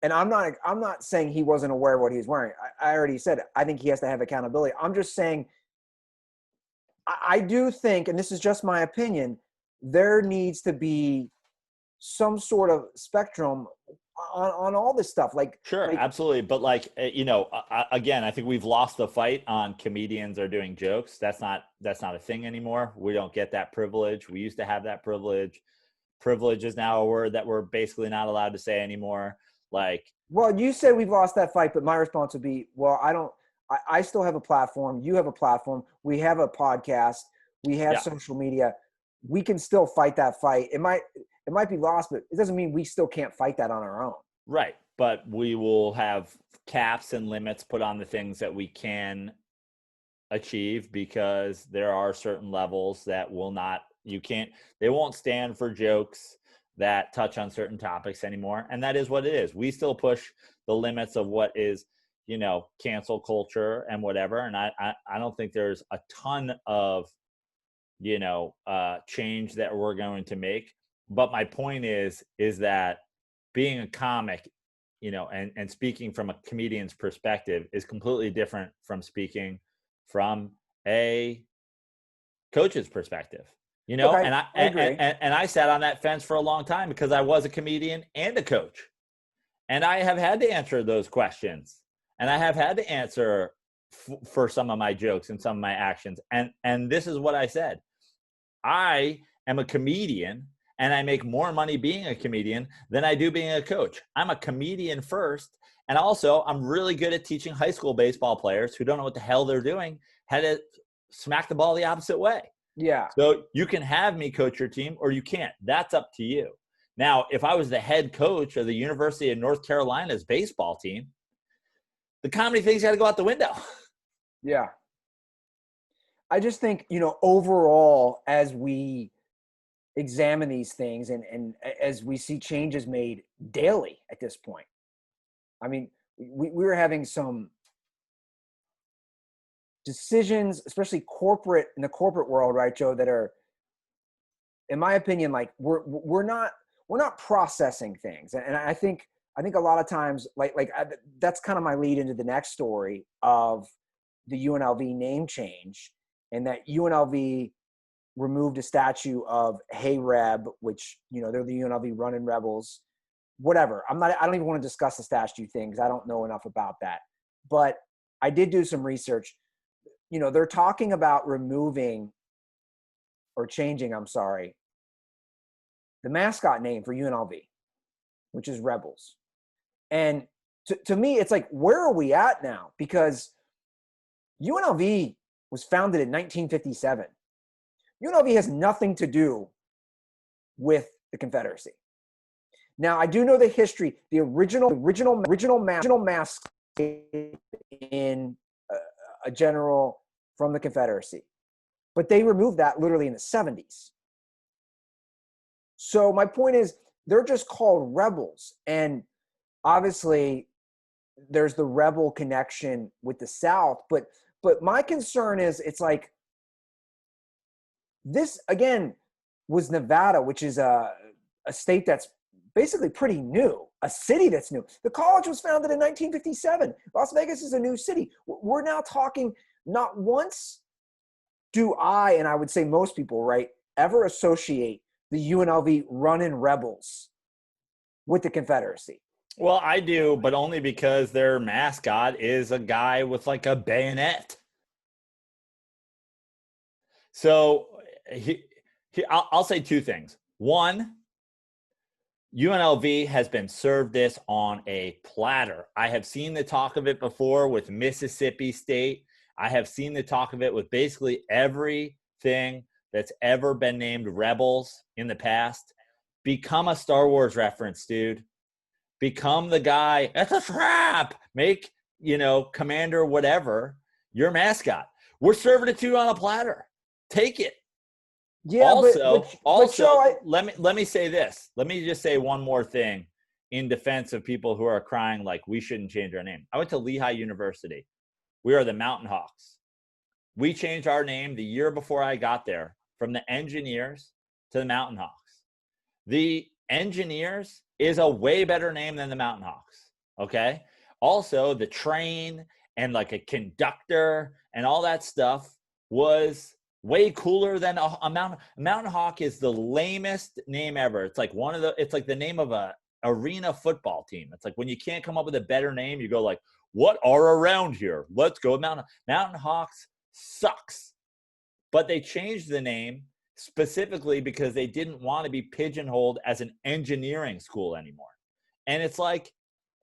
I'm not saying he wasn't aware of what he was wearing. I already said it. I think he has to have accountability. I'm just saying, I do think, and this is just my opinion, there needs to be some sort of spectrum on all this stuff. Like, sure, absolutely. But like, again, I think we've lost the fight on comedians are doing jokes. That's not a thing anymore. We don't get that privilege. We used to have that privilege. Privilege is now a word that we're basically not allowed to say anymore. Like, well, you say we've lost that fight, but my response would be, well, I still have a platform. You have a platform. We have a podcast. We have social media. We can still fight that fight. It might be lost, but it doesn't mean we still can't fight that on our own. Right. But we will have caps and limits put on the things that we can achieve, because there are certain levels that they won't stand for jokes that touch on certain topics anymore. And that is what it is. We still push the limits of what is, cancel culture and whatever. And I don't think there's a ton of, change that we're going to make. But my point is that being a comic, and speaking from a comedian's perspective is completely different from speaking from a coach's perspective, Okay, and I agree. And I sat on that fence for a long time because I was a comedian and a coach, and I have had to answer those questions, and I have had to answer for some of my jokes and some of my actions. And this is what I said. I am a comedian, and I make more money being a comedian than I do being a coach. I'm a comedian first. And also, I'm really good at teaching high school baseball players who don't know what the hell they're doing how to smack the ball the opposite way. Yeah. So you can have me coach your team, or you can't. That's up to you. Now, if I was the head coach of the University of North Carolina's baseball team, the comedy thing's got to go out the window. Yeah. I just think, overall, as we examine these things and as we see changes made daily at this point, I mean, we were having some decisions, especially in the corporate world, right, Joe, that are, in my opinion, like we're not processing things. And I think a lot of times, that's kind of my lead into the next story of the UNLV name change, and that UNLV removed a statue of Hey Reb, which, they're the UNLV Running Rebels, whatever. I don't even want to discuss the statue thing because I don't know enough about that. But I did do some research. They're talking about changing, the mascot name for UNLV, which is Rebels. And to me, it's like, where are we at now? Because UNLV was founded in 1957. UNLV has nothing to do with the Confederacy. Now, I do know the history. The original mascot in a general from the Confederacy, but they removed that literally in the 70s. So my point is, they're just called Rebels, and obviously there's the rebel connection with the South, but my concern is, it's like, this again was Nevada, which is a state that's basically pretty new, a city that's new. The college was founded in 1957. Las Vegas is a new city. We're now talking, not once do I, and I would say most people, right, ever associate the UNLV Runnin' Rebels with the Confederacy. Well, I do, but only because their mascot is a guy with like a bayonet. So I'll say two things. One, UNLV has been served this on a platter. I have seen the talk of it before with Mississippi State. I have seen the talk of it with basically everything that's ever been named Rebels in the past. Become a Star Wars reference, dude. Become the guy, it's a trap. Make, Commander whatever your mascot. We're serving it to you on a platter. Take it. Yeah, Also, Joe, let me say this. Let me just say one more thing in defense of people who are crying like we shouldn't change our name. I went to Lehigh University. We are the Mountain Hawks. We changed our name the year before I got there from the Engineers to the Mountain Hawks. The Engineers is a way better name than the Mountain Hawks, okay? Also, the train and like a conductor and all that stuff was way cooler than a Mountain Hawk is the lamest name ever. It's like it's like the name of a arena football team. It's like when you can't come up with a better name, you go like, what are around here? Let's go Mountain Hawks sucks. But they changed the name specifically because they didn't want to be pigeonholed as an engineering school anymore. And it's like,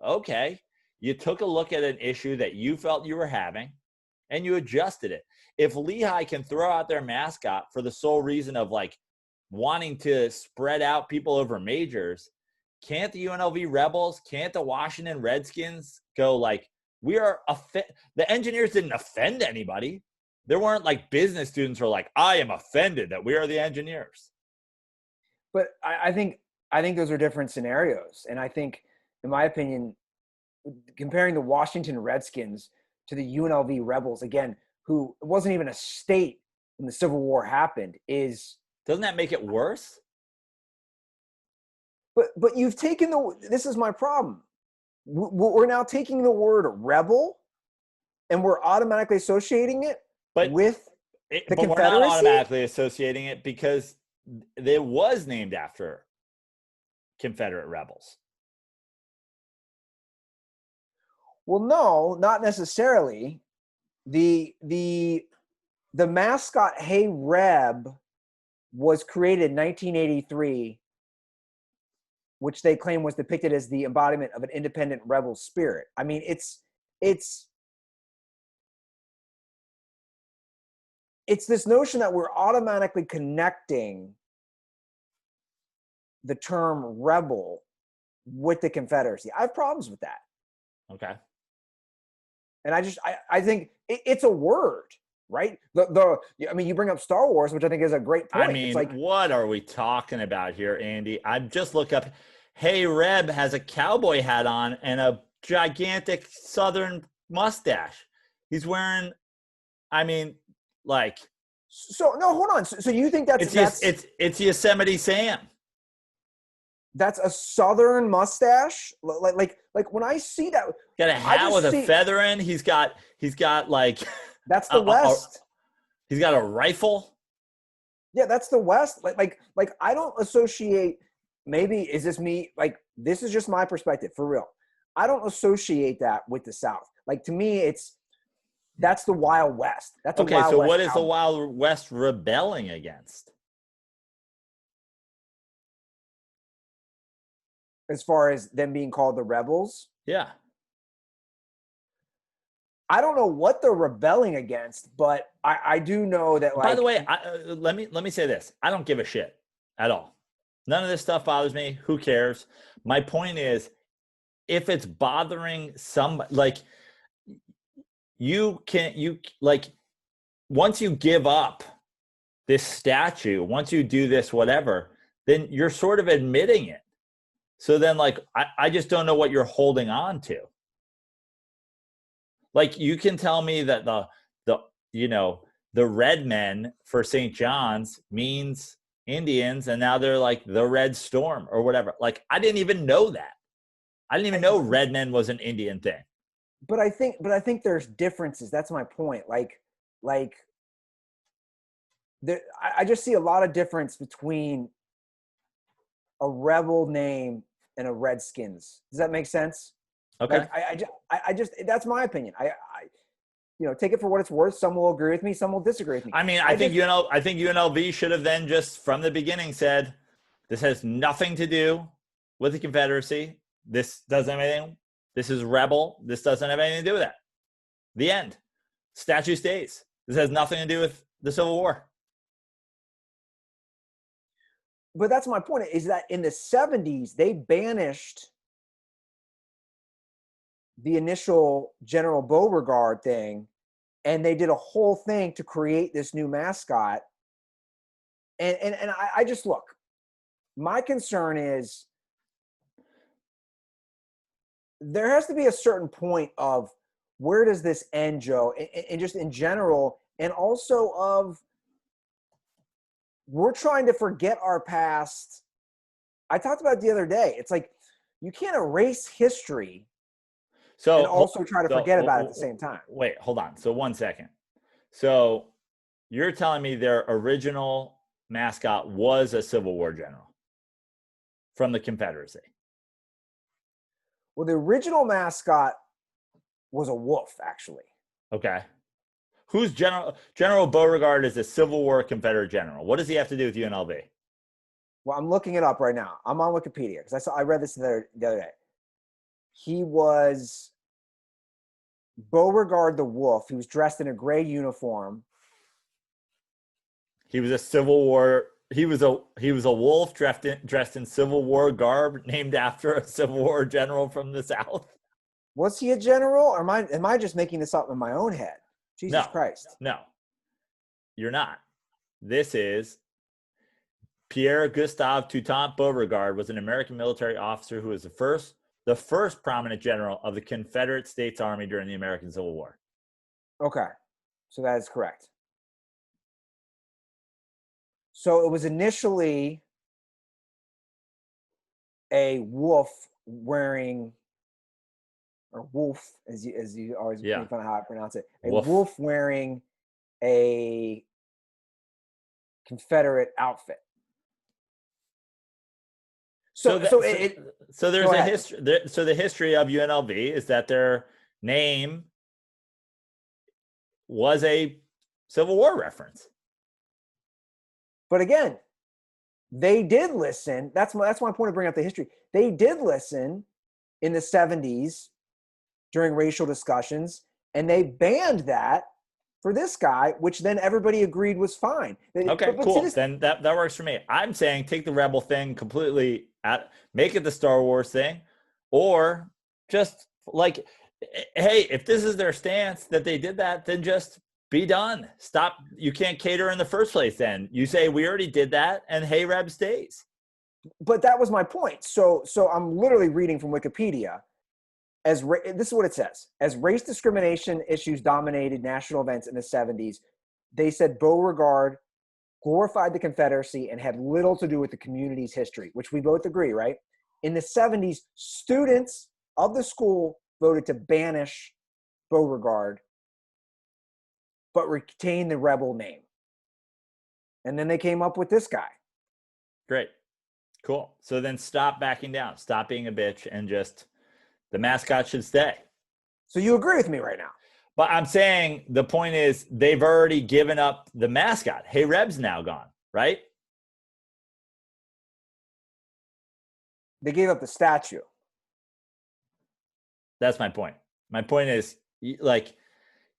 okay, you took a look at an issue that you felt you were having and you adjusted it. If Lehigh can throw out their mascot for the sole reason of like wanting to spread out people over majors, can't the UNLV Rebels, can't the Washington Redskins go like, the Engineers didn't offend anybody. There weren't like business students who are like, I am offended that we are the Engineers. But I think those are different scenarios. And I think, in my opinion, comparing the Washington Redskins to the UNLV Rebels, again, who wasn't even a state when the Civil War happened, doesn't that make it worse? But you've taken this is my problem. We're now taking the word rebel and we're automatically associating it with the Confederacy. We're not automatically associating it because it was named after Confederate rebels. Well, no, not necessarily. The mascot Hey Reb was created in 1983, which they claim was depicted as the embodiment of an independent rebel spirit. I mean, it's this notion that we're automatically connecting the term rebel with the Confederacy. I have problems with that. Okay. And I think it's a word, right? I mean, you bring up Star Wars, which I think is a great point. I mean, it's like, what are we talking about here, Andy? I just look up. Hey, Reb has a cowboy hat on and a gigantic Southern mustache. He's wearing, I mean, like. So no, hold on. So you think it's Yosemite Sam? That's a Southern mustache. Like when I see that, got a hat with a feather in. He's got like. That's the West. He's got a rifle. Yeah, that's the West. Like I don't associate. Maybe is this me? Like this is just my perspective for real. I don't associate that with the South. Like to me, that's the Wild West. That's okay. So what is the Wild West rebelling against? As far as them being called the rebels? Yeah. I don't know what they're rebelling against, but I do know that. Like, by the way, let me say this: I don't give a shit at all. None of this stuff bothers me. Who cares? My point is, if it's bothering somebody, like once you give up this statue, once you do this, whatever, then you're sort of admitting it. So then, like, I just don't know what you're holding on to. Like, you can tell me that the red men for St. John's means Indians, and now they're like the Red Storm or whatever. Like, I didn't even know that. I didn't even know red men was an Indian thing. But I think there's differences. That's my point. I just see a lot of difference between a rebel name and a Redskins. Does that make sense? Okay. Like, I just that's my opinion. I take it for what it's worth. Some will agree with me, some will disagree with me. I mean, I think UNLV should have then just from the beginning said, this has nothing to do with the Confederacy. This doesn't have anything. This is rebel. This doesn't have anything to do with that. The end. Statue stays. This has nothing to do with the Civil War. But that's my point, is that in the 70s, they banished the initial General Beauregard thing, and they did a whole thing to create this new mascot. And I just look, my concern is there has to be a certain point of where does this end, Joe, and just in general, and also of we're trying to forget our past. I talked about it the other day. It's like you can't erase history and also try to forget about it at the same time. Wait, hold on. So 1 second. So you're telling me their original mascot was a Civil War general from the Confederacy? Well, the original mascot was a wolf, actually. Okay. Who's General Beauregard is a Civil War Confederate general. What does he have to do with UNLV? Well, I'm looking it up right now. I'm on Wikipedia because I read this the other day. He was Beauregard the Wolf. He was dressed in a gray uniform. He was a Civil War. He was a wolf dressed in Civil War garb, named after a Civil War general from the South. Was he a general, or am I just making this up in my own head? Jesus Christ! No, you're not. This is Pierre Gustave Toutant Beauregard was an American military officer who was the first prominent general of the Confederate States Army during the American Civil War. Okay, so that is correct. So it was initially a wolf wearing, or wolf, as you always make fun of how I pronounce it, a wolf wearing a Confederate outfit. So there's a history. So the history of UNLV is that their name was a Civil War reference. But again, they did listen. That's my point of bringing up the history. They did listen in the 70s during racial discussions, and they banned that for this guy, which then everybody agreed was fine. Okay, cool. Then that works for me. I'm saying take the rebel thing completely make it the Star Wars thing, or just like, hey, if this is their stance that they did that, then just be done. Stop. You can't cater in the first place. Then you say we already did that, and hey, Reb stays. But that was my point. So I'm literally reading from Wikipedia. This is what it says. As race discrimination issues dominated national events in the 70s, they said Beauregard glorified the Confederacy and had little to do with the community's history, which we both agree, right? In the 70s, students of the school voted to banish Beauregard, but retain the rebel name. And then they came up with this guy. Great. Cool. So then stop backing down. Stop being a bitch and just the mascot should stay. So you agree with me right now? But I'm saying the point is they've already given up the mascot. Hey, Reb's now gone, right? They gave up the statue. That's my point. My point is, like,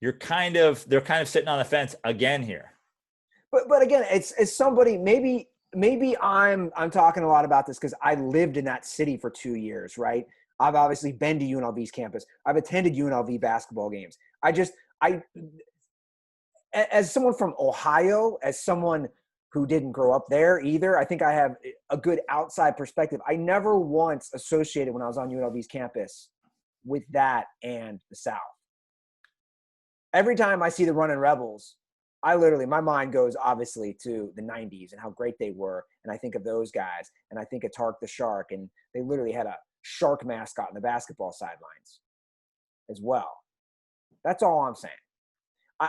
they're kind of sitting on the fence again here. But again, it's somebody, maybe I'm talking a lot about this because I lived in that city for 2 years, right? I've obviously been to UNLV's campus. I've attended UNLV basketball games. As someone from Ohio, as someone who didn't grow up there either, I think I have a good outside perspective. I never once associated when I was on UNLV's campus with that and the South. Every time I see the Runnin' Rebels, my mind goes obviously to the 90s and how great they were. And I think of those guys, and I think of Tark the Shark, and they literally had a shark mascot in the basketball sidelines as well. That's all I'm saying.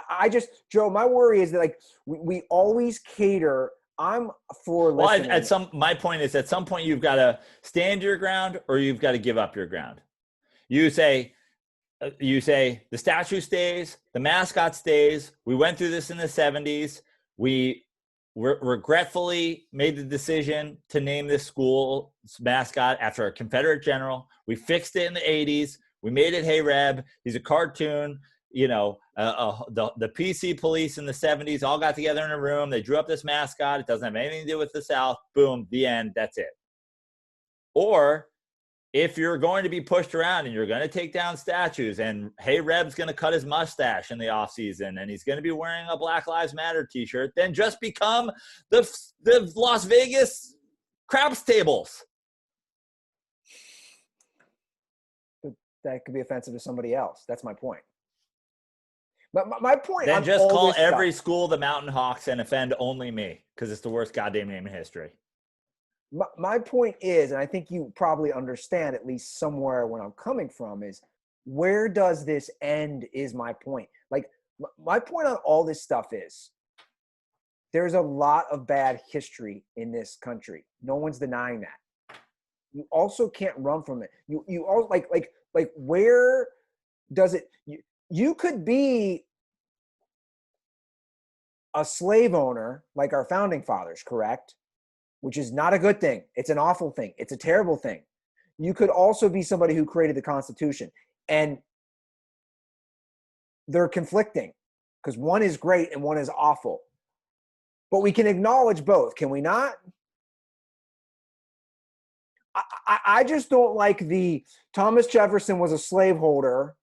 I just, Joe, my worry is that, like, we always cater. I'm for listening. Well, my point is, at some point you've got to stand your ground or you've got to give up your ground. You say the statue stays, the mascot stays. We went through this in the 70s. We regretfully made the decision to name this school's mascot after a Confederate general. We fixed it in the 80s. We made it Hey Reb. He's a cartoon. You know, the PC police in the 70s all got together in a room. They drew up this mascot. It doesn't have anything to do with the South. Boom, the end. That's it. Or if you're going to be pushed around and you're going to take down statues, and Hey Reb's going to cut his mustache in the offseason and he's going to be wearing a Black Lives Matter t-shirt, then just become the Las Vegas craps tables. That could be offensive to somebody else. That's my point. But my point. Then just call every school the Mountain Hawks and offend only me, because it's the worst goddamn name in history. My point is, and I think you probably understand at least somewhere where I'm coming from, is where does this end is my point. Like, my point on all this stuff is there's a lot of bad history in this country. No one's denying that. You also can't run from it. You all like where does it you could be a slave owner like our founding fathers, correct? Which is not a good thing. It's an awful thing. It's a terrible thing. You could also be somebody who created the Constitution. And they're conflicting because one is great and one is awful. But we can acknowledge both, can we not? I just don't like the Thomas Jefferson was a slaveholder,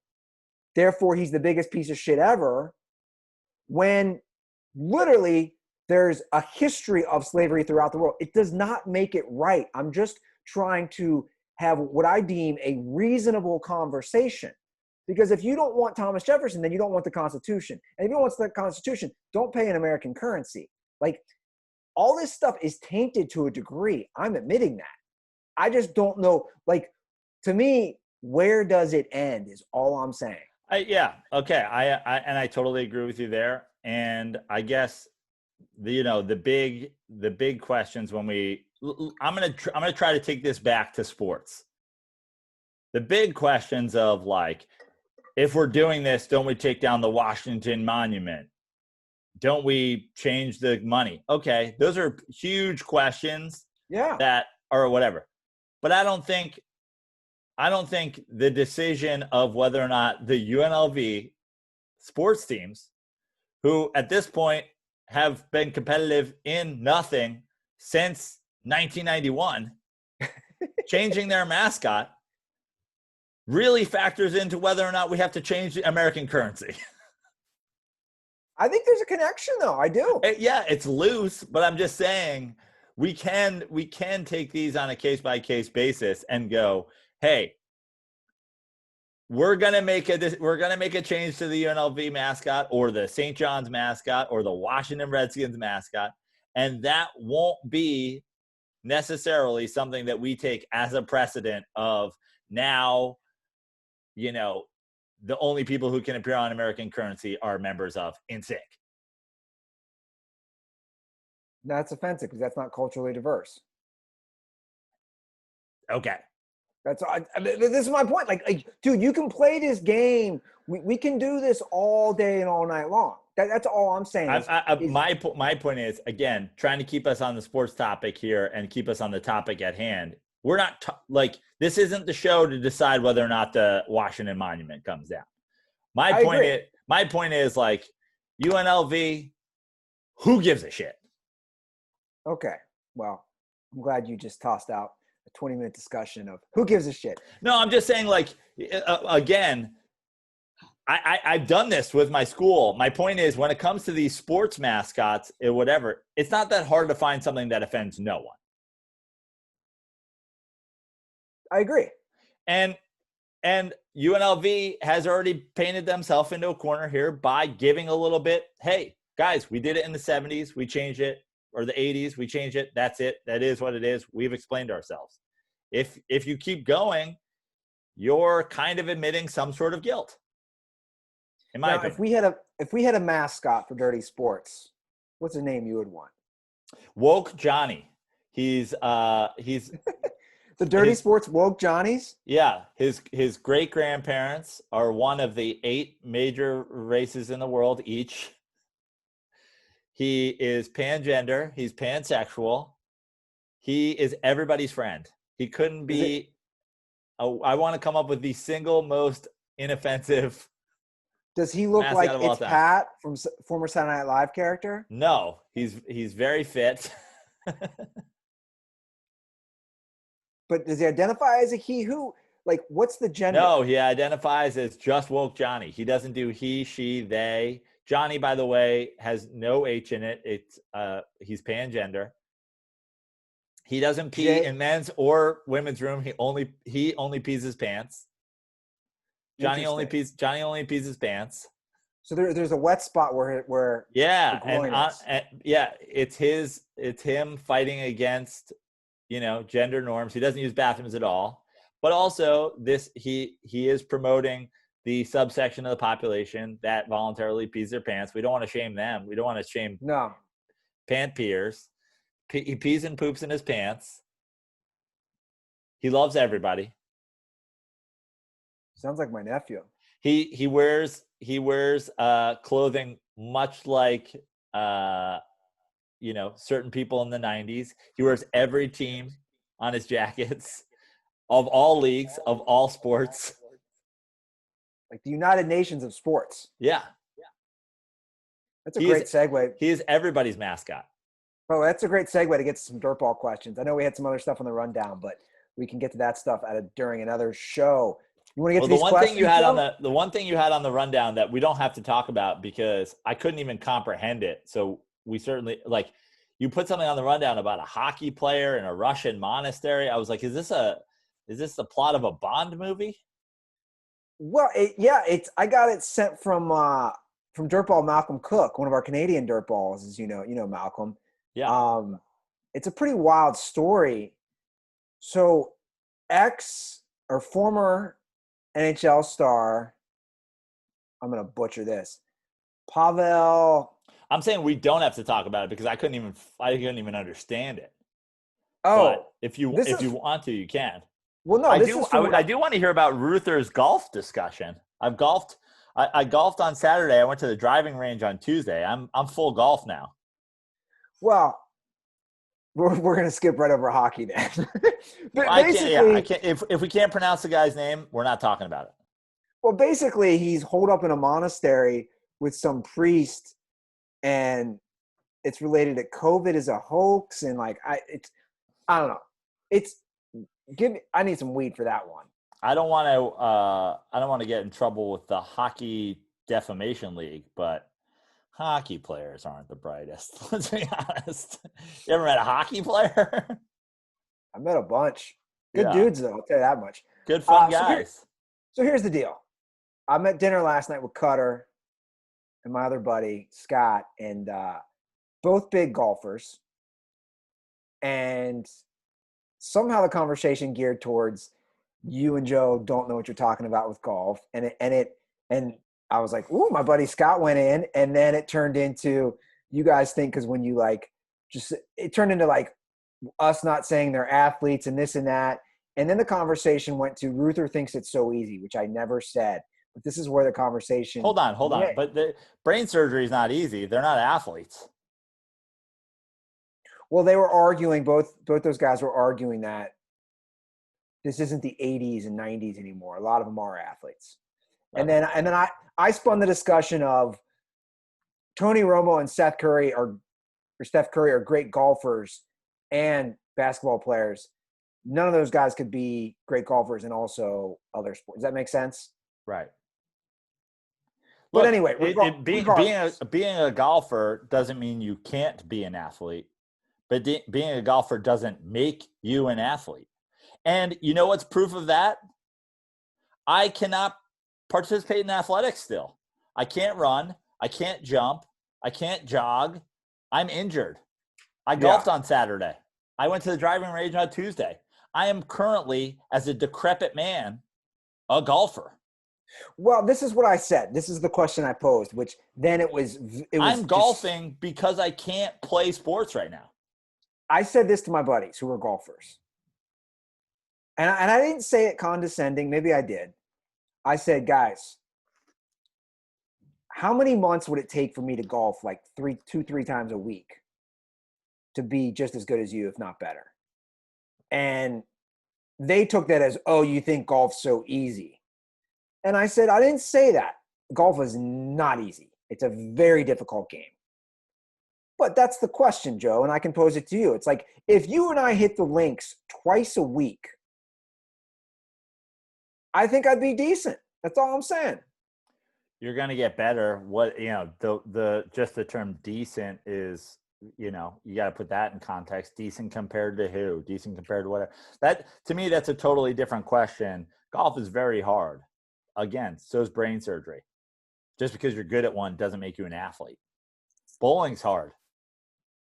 therefore he's the biggest piece of shit ever, when literally there's a history of slavery throughout the world. It does not make it right. I'm just trying to have what I deem a reasonable conversation. Because if you don't want Thomas Jefferson, then you don't want the Constitution. And if you don't want the Constitution, don't pay an American currency. Like, all this stuff is tainted to a degree. I'm admitting that. I just don't know. Like, to me, where does it end is all I'm saying. Yeah. Okay. I totally agree with you there. And I guess the big questions when I'm gonna try to take this back to sports. The big questions of, like, if we're doing this, don't we take down the Washington Monument? Don't we change the money? Okay, those are huge questions. Yeah. That or whatever. But I don't think the decision of whether or not the UNLV sports teams who at this point have been competitive in nothing since 1991, changing their mascot really factors into whether or not we have to change the American currency. I think there's a connection, though. I do. Yeah, it's loose, but I'm just saying we can take these on a case-by-case basis and go, hey, we're gonna make a change to the UNLV mascot or the St. John's mascot or the Washington Redskins mascot, and that won't be necessarily something that we take as a precedent of now, you know, the only people who can appear on American currency are members of NSYNC. That's offensive because that's not culturally diverse. Okay. This is my point. Like, dude, you can play this game. We can do this all day and all night long. That's all I'm saying. My point is, again, trying to keep us on the sports topic here and keep us on the topic at hand. We're not this isn't the show to decide whether or not the Washington Monument comes down. My point is like UNLV, who gives a shit? Okay. Well, I'm glad you just tossed out a 20-minute discussion of who gives a shit. No, I'm just saying, like, again, I've done this with my school. My point is, when it comes to these sports mascots or whatever, it's not that hard to find something that offends no one. I agree. And UNLV has already painted themselves into a corner here by giving a little bit. Hey, guys, we did it in the 70s. We changed it. Or the 80s, we changed it. That's it. That is what it is. We've explained ourselves. If you keep going, you're kind of admitting some sort of guilt. In my opinion. If we had a mascot for Dirty Sports, what's a name you would want? Woke Johnny. He's the Dirty Sports Woke Johnnies? Yeah. His great grandparents are one of the 8 major races in the world each. He is pangender. He's pansexual. He is everybody's friend. He couldn't be. I want to come up with the single most inoffensive. Does he look like it's Pat from former Saturday Night Live character? No, he's very fit. But does he identify as a he? Who? Like, what's the gender? No, he identifies as just Woke Johnny. He doesn't do he, she, they. Johnny, by the way, has no H in it. It's he's pangender. He doesn't pee in men's or women's room. He only pees his pants. Johnny only pees his pants. So there's a wet spot where yeah, it's him fighting against, you know, gender norms. He doesn't use bathrooms at all. But also he is promoting the subsection of the population that voluntarily pees their pants. We don't want to shame them. We don't want to shame pant peers. He pees and poops in his pants. He loves everybody. Sounds like my nephew. He wears clothing much like you know, certain people in the 90s. He wears every team on his jackets of all leagues, of all sports. Like the United Nations of sports. Yeah. That's a great segue. He is everybody's mascot. Oh, that's a great segue to get to some dirtball questions. I know we had some other stuff on the rundown, but we can get to that stuff during another show. You want to get to these questions? The one thing you had on the rundown that we don't have to talk about because I couldn't even comprehend it. So we certainly, like, you put something on the rundown about a hockey player in a Russian monastery. I was like, is this the plot of a Bond movie? Well, I got it sent from Dirtball Malcolm Cook, one of our Canadian dirtballs, as you know Malcolm. Yeah. It's a pretty wild story. So, former NHL star, I'm gonna butcher this, Pavel. I'm saying we don't have to talk about it because I couldn't even understand it. Oh, but if you want to, you can. Well, no, I do want to hear about Ruther's golf discussion. I golfed on Saturday. I went to the driving range on Tuesday. I'm full golf now. Well, we're gonna skip right over hockey then. But I can't. If we can't pronounce the guy's name, we're not talking about it. Well, basically, he's holed up in a monastery with some priest and it's related to COVID as a hoax, and like I don't know. I need some weed for that one. I don't want to get in trouble with the Hockey Defamation League, but hockey players aren't the brightest. Let's be honest. You ever met a hockey player? I met a bunch. Good Yeah. dudes, though. I'll tell you that much. Good fun guys. So here's the deal. I'm at dinner last night with Cutter and my other buddy, Scott, and both big golfers. And somehow the conversation geared towards you and Joe don't know what you're talking about with golf. And I was like, ooh, my buddy Scott went in. And then it turned into, you guys think, because when you it turned into like us not saying they're athletes and this and that. And then the conversation went to Ruther thinks it's so easy, which I never said. But this is where the conversation. Hold on. But the brain surgery is not easy. They're not athletes. Well, they were arguing, both those guys were arguing that this isn't the 80s and 90s anymore. A lot of them are athletes. And then I spun the discussion of Tony Romo and Steph Curry are great golfers and basketball players. None of those guys could be great golfers and also other sports. Does that make sense? Right. But Look, anyway, being a golfer doesn't mean you can't be an athlete, but being a golfer doesn't make you an athlete. And you know what's proof of that? I cannot participate in athletics still. I can't run. I can't jump. I can't jog. I'm injured. I golfed on Saturday. I went to the driving range on Tuesday. I am currently, as a decrepit man, a golfer. Well, this is what I said. This is the question I posed, which then it was I'm golfing because I can't play sports right now. I said this to my buddies who were golfers. And I didn't say it condescending. Maybe I did. I said, guys, how many months would it take for me to golf like 2-3 times a week to be just as good as you, if not better? And they took that as, oh, you think golf's so easy. And I said, I didn't say that. Golf is not easy. It's a very difficult game. But that's the question, Joe, and I can pose it to you. It's like, if you and I hit the links twice a week, I think I'd be decent. That's all I'm saying. You're going to get better. What, the term decent is, you got to put that in context. Decent compared to who? Decent compared to whatever. That, to me, that's a totally different question. Golf is very hard. Again, so is brain surgery. Just because you're good at one doesn't make you an athlete. Bowling's hard.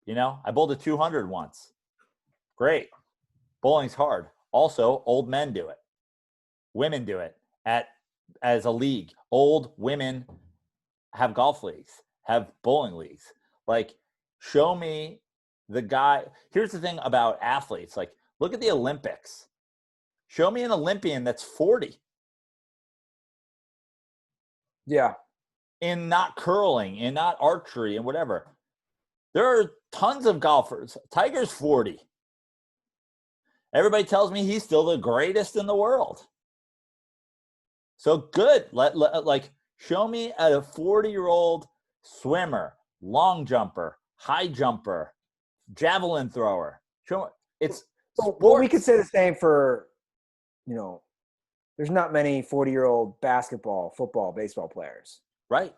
I bowled a 200 once. Great. Bowling's hard. Also, old men do it. Women do it as a league. Old women have golf leagues, have bowling leagues. Like, show me the guy. Here's the thing about athletes. Like, look at the Olympics. Show me an Olympian that's 40. Yeah. In not curling, in not archery, and whatever. There are tons of golfers. Tiger's 40. Everybody tells me he's still the greatest in the world. So good. Show me a 40-year-old swimmer, long jumper, high jumper, javelin thrower. Show me. It's well, we could say the same for, there's not many 40-year-old basketball, football, baseball players. Right.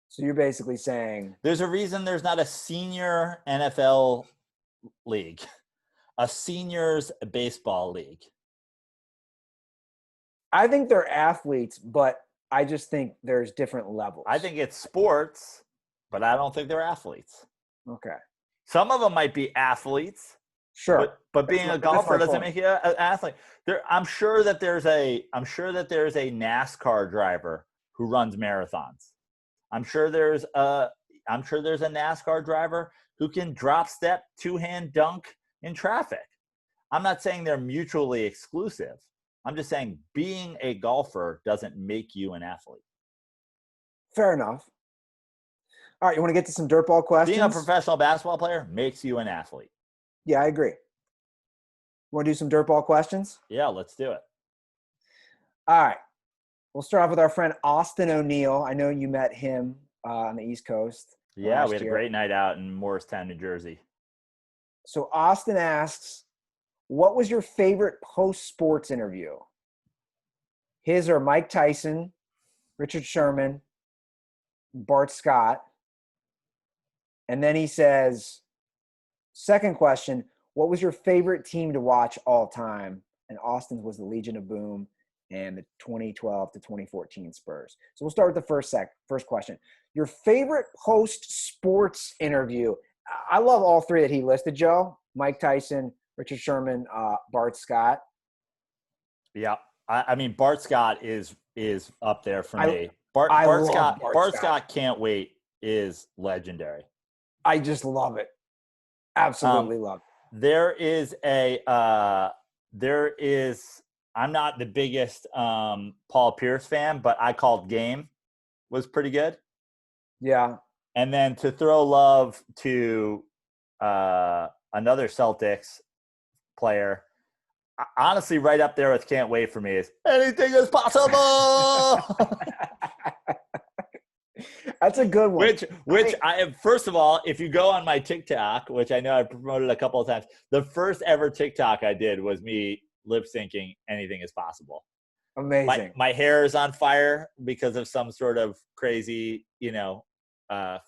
So you're basically saying there's a reason there's not a senior NFL league, a seniors baseball league. I think they're athletes, but I just think there's different levels. I think it's sports, but I don't think they're athletes. Okay. Some of them might be athletes. Sure. But being a golfer doesn't make you an athlete. I'm sure that there's a NASCAR driver who runs marathons. I'm sure there's a NASCAR driver who can drop step, two-hand dunk in traffic. I'm not saying they're mutually exclusive. I'm just saying being a golfer doesn't make you an athlete. Fair enough. All right, you want to get to some dirtball questions? Being a professional basketball player makes you an athlete. Yeah, I agree. Want to do some dirtball questions? Yeah, let's do it. All right. We'll start off with our friend Austin O'Neill. I know you met him on the East Coast. Yeah, we had a great night out in Morristown, New Jersey. So Austin asks, what was your favorite post-sports interview? His are Mike Tyson, Richard Sherman, Bart Scott. And then he says, second question, what was your favorite team to watch all time? And Austin's was the Legion of Boom and the 2012 to 2014 Spurs. So we'll start with the first question. Your favorite post-sports interview? I love all three that he listed, Joe. Mike Tyson, Richard Sherman, Bart Scott. Yeah. I mean, Bart Scott is up there for me. Bart Scott Can't Wait is legendary. I just love it. Absolutely love it. I'm not the biggest Paul Pierce fan, but I Called Game was pretty good. Yeah. And then to throw love to another Celtics player, honestly, right up there with Can't Wait for me is Anything is Possible. That's a good one. First of all, if you go on my TikTok, which I know I promoted a couple of times, the first ever TikTok I did was me lip syncing Anything is Possible. Amazing. My hair is on fire because of some sort of crazy,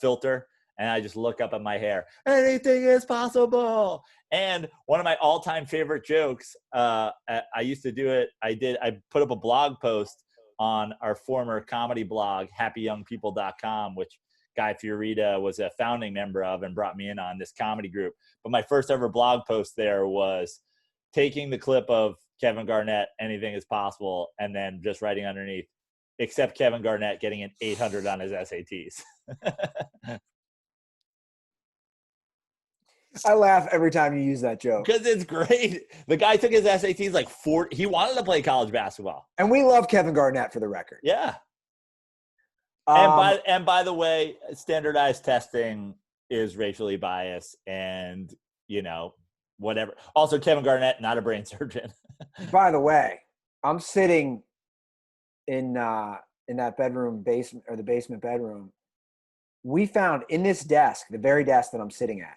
filter. And I just look up at my hair. Anything is possible. And one of my all-time favorite jokes, I used to do it. I put up a blog post on our former comedy blog, happyyoungpeople.com, which Guy Fiorita was a founding member of and brought me in on this comedy group. But my first ever blog post there was taking the clip of Kevin Garnett, Anything is Possible, and then just writing underneath, except Kevin Garnett getting an 800 on his SATs. I laugh every time you use that joke. Because it's great. The guy took his SATs like 40. He wanted to play college basketball. And we love Kevin Garnett for the record. Yeah. And by the way, standardized testing is racially biased and, whatever. Also, Kevin Garnett, not a brain surgeon. By the way, I'm sitting in that basement bedroom. We found in this desk, the very desk that I'm sitting at,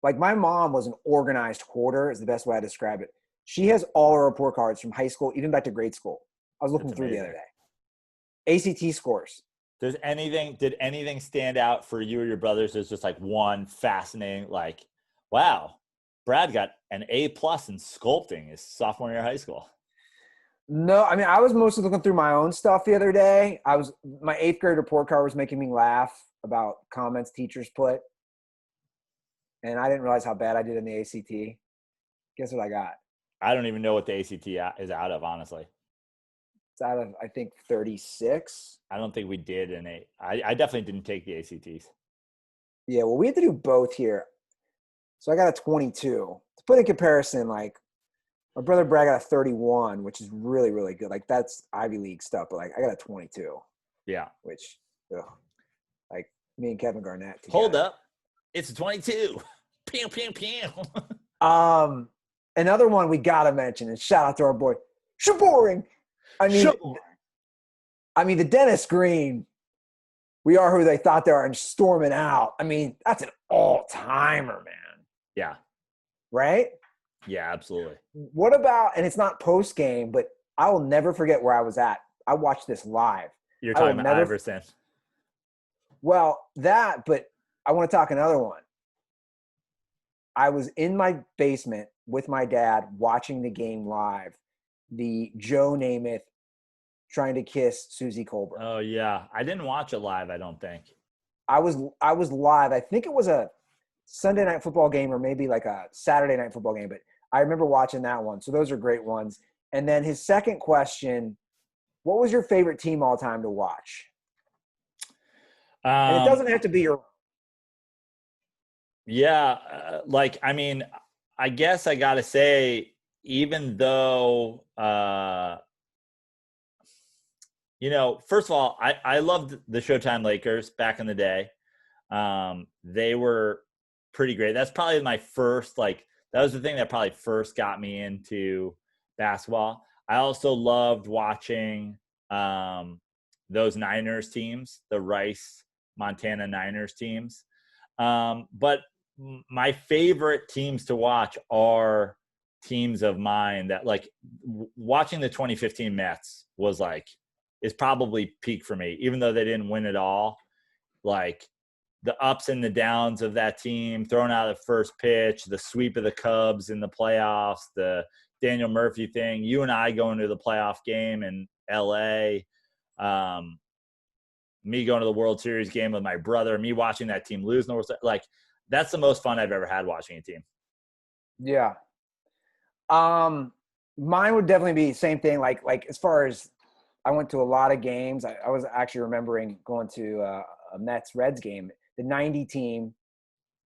like my mom was an organized hoarder is the best way I describe it. She has all her report cards from high school, even back to grade school. I was looking through the other day. ACT scores. Did anything stand out for you or your brothers? There's just like one fascinating, like, wow, Brad got an A+ in sculpting his sophomore year of high school. No, I mean, I was mostly looking through my own stuff the other day. My 8th grade report card was making me laugh about comments teachers put. And I didn't realize how bad I did in the ACT. Guess what I got? I don't even know what the ACT is out of, honestly. It's out of, I think, 36. I don't think we did I definitely didn't take the ACTs. Yeah, well, we had to do both here. So I got a 22. To put in comparison, like, my brother Brad got a 31, which is really, really good. Like, that's Ivy League stuff, but, like, I got a 22. Yeah. Which, like, me and Kevin Garnett together. Hold up. It's a 22. Pew, pew, pew. Another one we got to mention, and shout out to our boy, Shaboring. I mean, the Dennis Green, we are who they thought they are and storming out. I mean, that's an all-timer, man. Yeah. Right? Yeah, absolutely. What about, and it's not post-game, but I will never forget where I was at. I watched this live. You're talking about Iverson. Well, but I want to talk another one. I was in my basement with my dad watching the game live. The Joe Namath trying to kiss Susie Colbert. Oh yeah, I didn't watch it live. I don't think. I was live. I think it was a Sunday night football game or maybe like a Saturday night football game. But I remember watching that one. So those are great ones. And then his second question: what was your favorite team all time to watch? And it doesn't have to be your. Yeah, I mean, I guess I got to say, even though, first of all, I loved the Showtime Lakers back in the day. They were pretty great. That's probably my first, that was the thing that probably first got me into basketball. I also loved watching those Niners teams, the Rice, Montana Niners teams. But my favorite teams to watch are teams of mine that like watching the 2015 Mets is probably peak for me, even though they didn't win it all. Like the ups and the downs of that team, throwing out the first pitch, the sweep of the Cubs in the playoffs, the Daniel Murphy thing, you and I going to the playoff game in LA, me going to the World Series game with my brother, me watching that team lose. Like that's the most fun I've ever had watching a team. Yeah. Mine would definitely be the same thing. Like as far as I went to a lot of games, I was actually remembering going to a Mets Reds game. The 90 team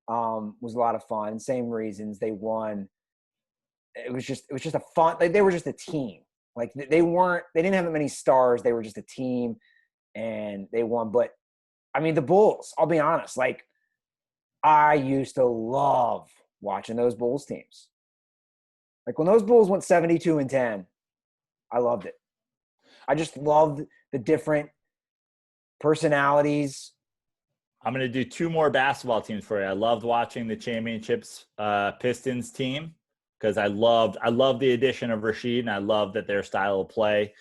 was a lot of fun. Same reasons they won. It was just a fun. Like, they were just a team. Like they didn't have that many stars. They were just a team, and they won. But I mean, the Bulls. I'll be honest. Like I used to love watching those Bulls teams. Like when those Bulls went 72-10, I loved it. I just loved the different personalities. I'm going to do two more basketball teams for you. I loved watching the championships Pistons team because I loved the addition of Rasheed, and I loved that their style of play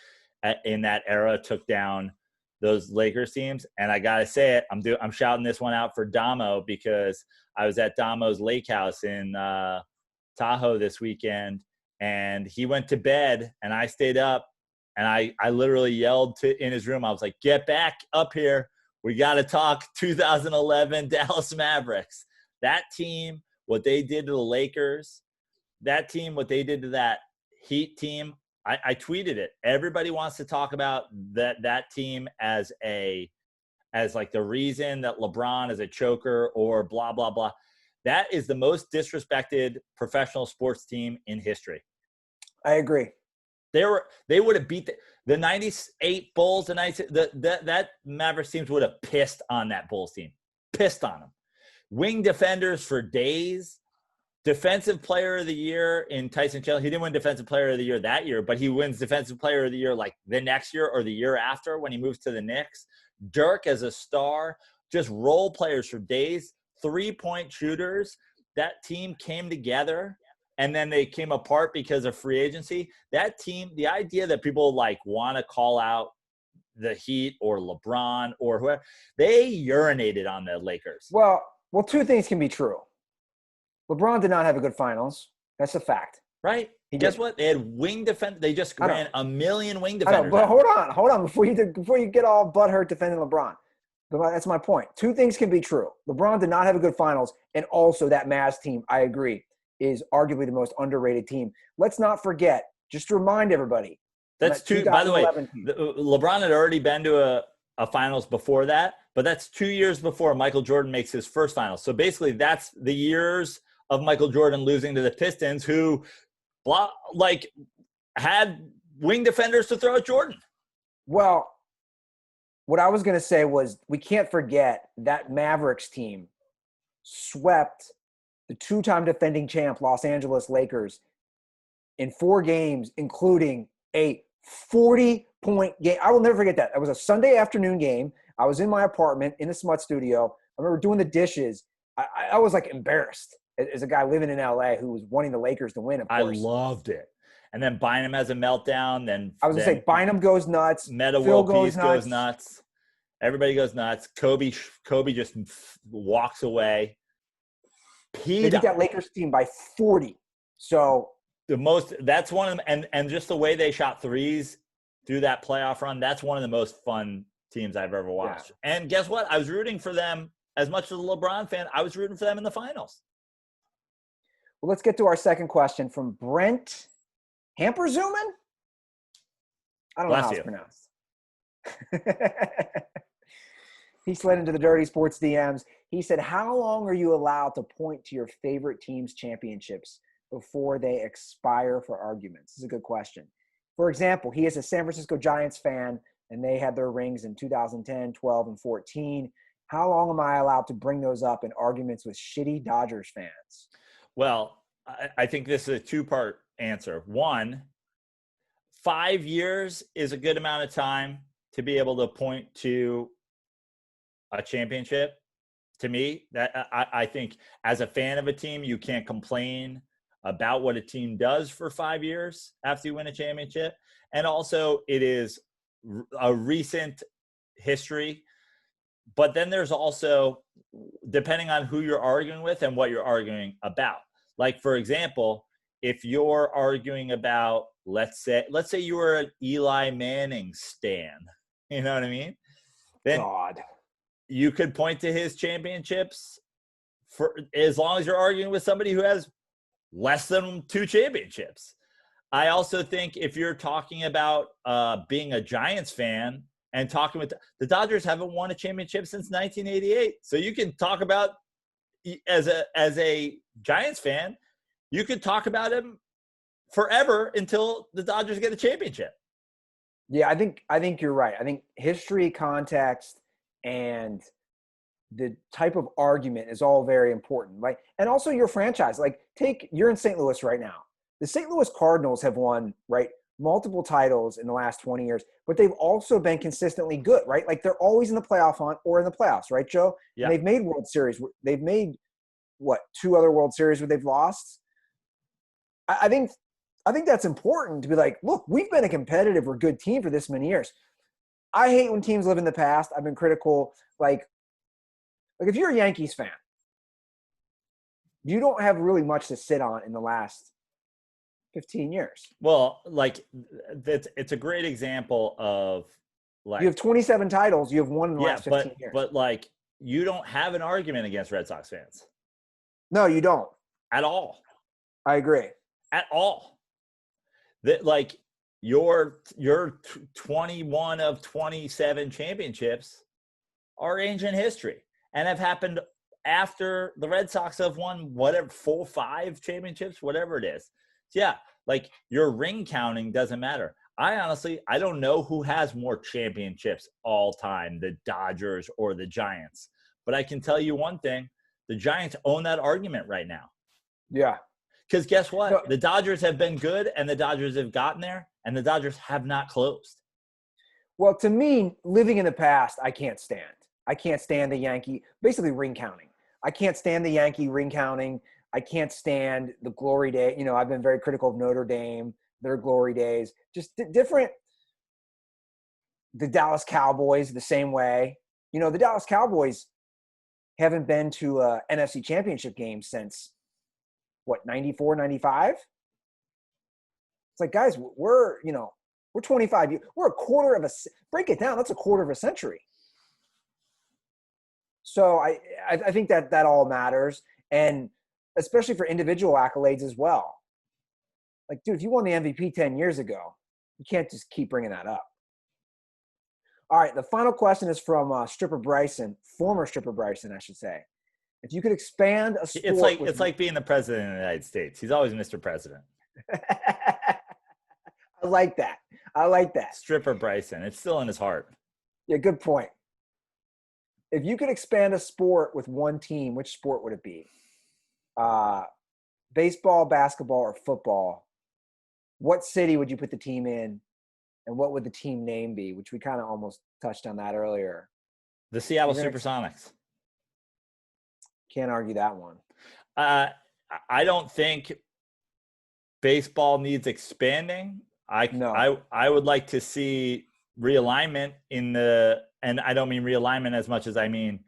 in that era took down those Lakers teams. And I got to say it, I'm shouting this one out for Damo because I was at Damo's lake house in Tahoe this weekend, and he went to bed and I stayed up, and I literally yelled in his room. I was like, get back up here. We got to talk 2011 Dallas Mavericks. That team, what they did to the Lakers, that team, what they did to that Heat team, I tweeted it. Everybody wants to talk about that team as like the reason that LeBron is a choker or blah, blah, blah. That is the most disrespected professional sports team in history. I agree. They would have beat the 98 Bulls. That Mavericks teams would have pissed on that Bulls team. Pissed on them. Wing defenders for days. Defensive player of the year in Tyson Chandler. He didn't win defensive player of the year that year, but he wins defensive player of the year like the next year or the year after when he moves to the Knicks. Dirk as a star. Just role players for days. 3-point shooters. That team came together. And then they came apart because of free agency. That team, the idea that people like want to call out the Heat or LeBron or whoever, they urinated on the Lakers. Well, two things can be true. LeBron did not have a good finals. That's a fact. Right? Guess what? They had wing defense. They just ran a million wing defenders. But hold on. Before you get all butthurt defending LeBron. That's my point. Two things can be true. LeBron did not have a good finals, and also that Mavs team, I agree, is arguably the most underrated team. Let's not forget, just to remind everybody. That's two. By the way, LeBron had already been to a finals before that, but that's 2 years before Michael Jordan makes his first finals. So basically that's the years of Michael Jordan losing to the Pistons, who had wing defenders to throw at Jordan. Well, what I was going to say was we can't forget that Mavericks team swept the two-time defending champ Los Angeles Lakers in 4 games, including a 40-point game. I will never forget that. It was a Sunday afternoon game. I was in my apartment in the Smut studio. I remember doing the dishes. I was like embarrassed as a guy living in LA who was wanting the Lakers to win, of course. I loved it. And then Bynum has a meltdown. Then I was going to say Bynum goes nuts. Meta World Peace goes nuts. Everybody goes nuts. Kobe just walks away. They beat that Lakers team by 40. So that's one of them, and just the way they shot threes through that playoff run, that's one of the most fun teams I've ever watched. Yeah. And guess what? I was rooting for them as much as a LeBron fan. I was rooting for them in the finals. Well, let's get to our second question from Brent Hamperzuman. I don't know how it's pronounced. He slid into the Dirty Sports DMs. He said, how long are you allowed to point to your favorite team's championships before they expire for arguments? This is a good question. For example, he is a San Francisco Giants fan, and they had their rings in 2010, 12, and 14. How long am I allowed to bring those up in arguments with shitty Dodgers fans? Well, I think this is a two-part answer. One, 5 years is a good amount of time to be able to point to a championship. To me, that I think as a fan of a team, you can't complain about what a team does for 5 years after you win a championship. And also it is a recent history. But then there's also, depending on who you're arguing with and what you're arguing about. Like, for example, if you're arguing about, let's say you were an Eli Manning stan, you know what I mean? Then God. You could point to his championships for as long as you're arguing with somebody who has less than 2 championships. I also think if you're talking about being a Giants fan and talking with the Dodgers haven't won a championship since 1988. So you can talk about, as a Giants fan, you could talk about him forever until the Dodgers get a championship. Yeah, I think you're right. I think history, context, and the type of argument is all very important. Like, and also your franchise. Like, you're in St. Louis right now. The St. Louis Cardinals have won, right, multiple titles in the last 20 years, but they've also been consistently good, right? Like, they're always in the playoff hunt or in the playoffs, right, Joe? Yeah. And they've made World Series. They've made, 2 other World Series where they've lost? I think that's important to be like, look, we've been a competitive or good team for this many years. I hate when teams live in the past. I've been critical. Like if you're a Yankees fan, you don't have really much to sit on in the last 15 years. Well, like it's a great example of, like, you have 27 titles. You have won in the last 15 years. But like, you don't have an argument against Red Sox fans. No, you don't. At all. I agree. At all. That, like, your 21 of 27 championships are ancient history and have happened after the Red Sox have won whatever 4, 5 championships, whatever it is. So yeah, like, your ring counting doesn't matter. I don't know who has more championships all time, the Dodgers or the Giants. But I can tell you one thing, the Giants own that argument right now. Yeah. Because guess what? No. The Dodgers have been good, and the Dodgers have gotten there, and the Dodgers have not closed. Well, to me, living in the past, I can't stand. I can't stand the Yankee, basically ring counting. I can't stand the Yankee ring counting. I can't stand the glory day. You know, I've been very critical of Notre Dame, their glory days. Just different. The Dallas Cowboys, the same way. You know, the Dallas Cowboys haven't been to a NFC Championship game since, 94, 95? It's like, guys, we're 25 years. We're a quarter of break it down. That's a quarter of a century. So I think that all matters. And especially for individual accolades as well. Like, dude, if you won the MVP 10 years ago, you can't just keep bringing that up. All right, the final question is from Stripper Bryson, former Stripper Bryson, I should say. If you could expand a sport, it's like being the president of the United States. He's always Mr. President. I like that. Stripper Bryson. It's still in his heart. Yeah, good point. If you could expand a sport with one team, which sport would it be? Baseball, basketball, or football? What city would you put the team in? And what would the team name be? Which we kind of almost touched on that earlier. The Seattle Supersonics. Can't argue that one. I don't think baseball needs expanding. I would like to see realignment and I don't mean realignment as much as I mean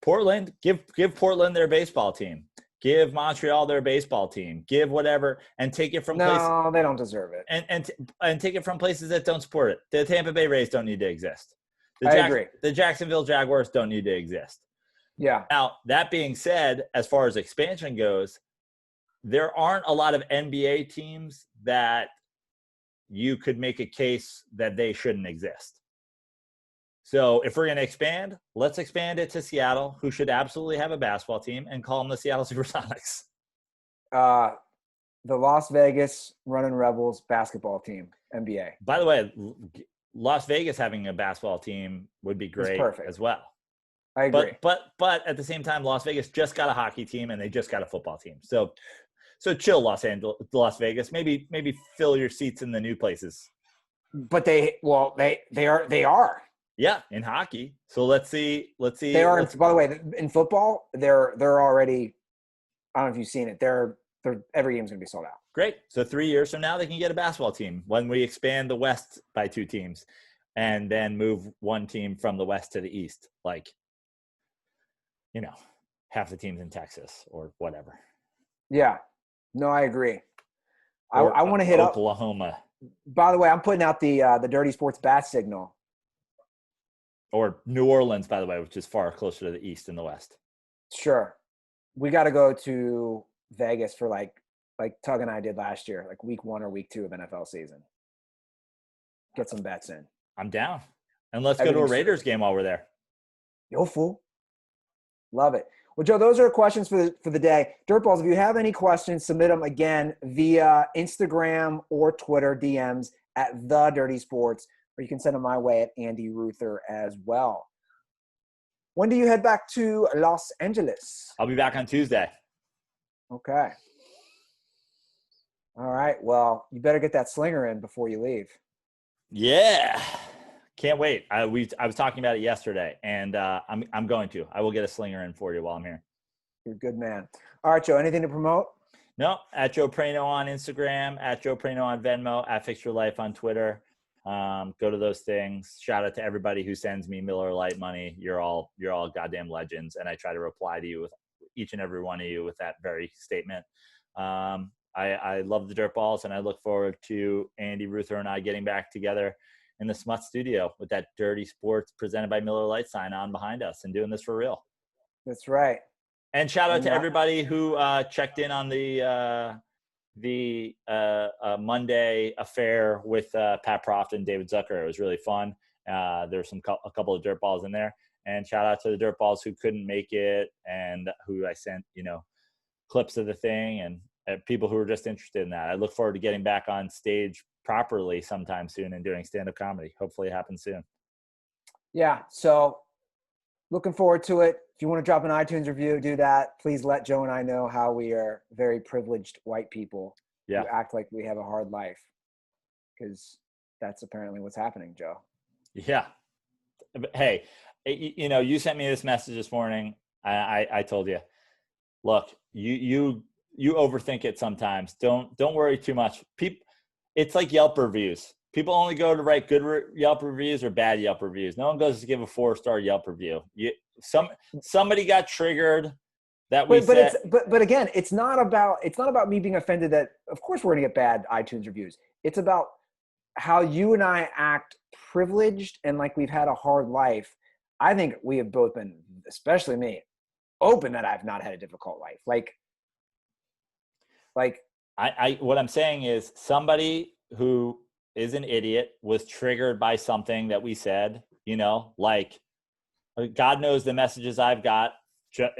Portland. Give Portland their baseball team. Give Montreal their baseball team. Give whatever, and take it from places. No, they don't deserve it. And take it from places that don't support it. The Tampa Bay Rays don't need to exist. I agree. The Jacksonville Jaguars don't need to exist. Yeah. Now, that being said, as far as expansion goes, there aren't a lot of NBA teams that you could make a case that they shouldn't exist. So if we're going to expand, let's expand it to Seattle, who should absolutely have a basketball team, and call them the Seattle Supersonics. The Las Vegas Running Rebels basketball team, NBA. By the way, Las Vegas having a basketball team would be great as well. I agree. But at the same time, Las Vegas just got a hockey team and they just got a football team. So So chill, Las Vegas. Maybe fill your seats in the new places. But they are. Yeah, in hockey. So let's see. They are. By the way, in football, they're already. I don't know if you've seen it. They're every game's going to be sold out. Great. So 3 years from now, they can get a basketball team when we expand the West by 2 teams, and then move one team from the West to the East, like, half the teams in Texas or whatever. Yeah. No, I agree. I want to hit Oklahoma. By the way, I'm putting out the Dirty Sports bat signal. Or New Orleans, by the way, which is far closer to the East than the West. Sure. We got to go to Vegas for like Tug and I did last year, like week 1 or week 2 of NFL season. Get some bets in. I'm down. And let's go to a Raiders game while we're there. Yo, fool. Love it. Well, Joe, those are questions for the day. Dirtballs, if you have any questions, submit them again via Instagram or Twitter DMs at The Dirty Sports, or you can send them my way at Andy Ruther as well. When do you head back to Los Angeles? I'll be back on Tuesday. Okay. All right. Well, you better get that slinger in before you leave. Yeah. Can't wait. I was talking about it yesterday, and I'm going to. I will get a slinger in for you while I'm here. You're a good man. All right, Joe, anything to promote? No, at Joe Praino on Instagram, at Joe Praino on Venmo, at Fix Your Life on Twitter. Go to those things. Shout out to everybody who sends me Miller Lite money. You're all goddamn legends, and I try to reply to you with each and every one of you with that very statement. I love the Dirtballs, and I look forward to Andy Ruther and I getting back together in the Smut studio with that Dirty Sports presented by Miller Lite sign on behind us and doing this for real. That's right. And shout out to everybody who checked in on the Monday affair with Pat Proft and David Zucker. It was really fun. There's a couple of Dirtballs in there, and shout out to the Dirtballs who couldn't make it and who I sent, clips of the thing, and people who were just interested in that. I look forward to getting back on stage properly sometime soon and doing stand-up comedy. Hopefully it happens soon. Yeah. So looking forward to it. If you want to drop an iTunes review, do that. Please let Joe and I know how we are very privileged white people who act like we have a hard life, because that's apparently what's happening, Joe. Yeah. Hey, you sent me this message this morning. I told you, look, you overthink it sometimes. Don't worry too much. It's like Yelp reviews. People only go to write good Yelp reviews or bad Yelp reviews. No one goes to give a 4-star Yelp review. Somebody got triggered that we said. But again, it's not about me being offended that, of course, we're going to get bad iTunes reviews. It's about how you and I act privileged and like we've had a hard life. I think we have both been, especially me, open that I've not had a difficult life. Like what I'm saying is somebody who is an idiot was triggered by something that we said, like God knows the messages I've got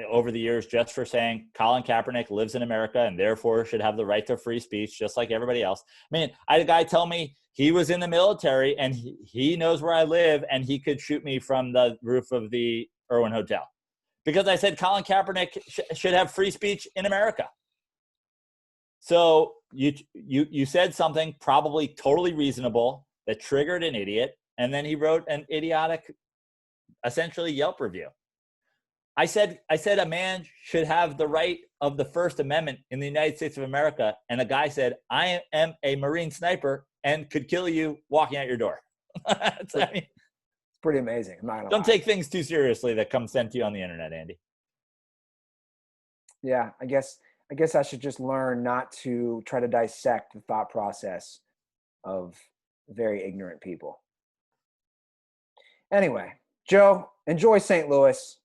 over the years just for saying Colin Kaepernick lives in America and therefore should have the right to free speech just like everybody else. I mean, I had a guy tell me he was in the military and he knows where I live and he could shoot me from the roof of the Irwin Hotel because I said Colin Kaepernick should have free speech in America. So you said something probably totally reasonable that triggered an idiot, and then he wrote an idiotic, essentially Yelp review. I said a man should have the right of the First Amendment in the United States of America, and a guy said, I am a Marine sniper and could kill you walking out your door. It's pretty amazing. I'm not gonna don't lie. take things too seriously that come sent to you on the internet, Andy. Yeah, I guess I should just learn not to try to dissect the thought process of very ignorant people. Anyway, Joe, enjoy St. Louis.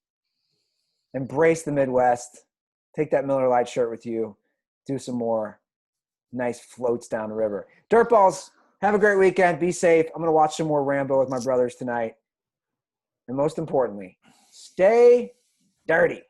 Embrace the Midwest. Take that Miller Lite shirt with you. Do some more nice floats down the river. Dirtballs, have a great weekend. Be safe. I'm going to watch some more Rambo with my brothers tonight. And most importantly, stay dirty.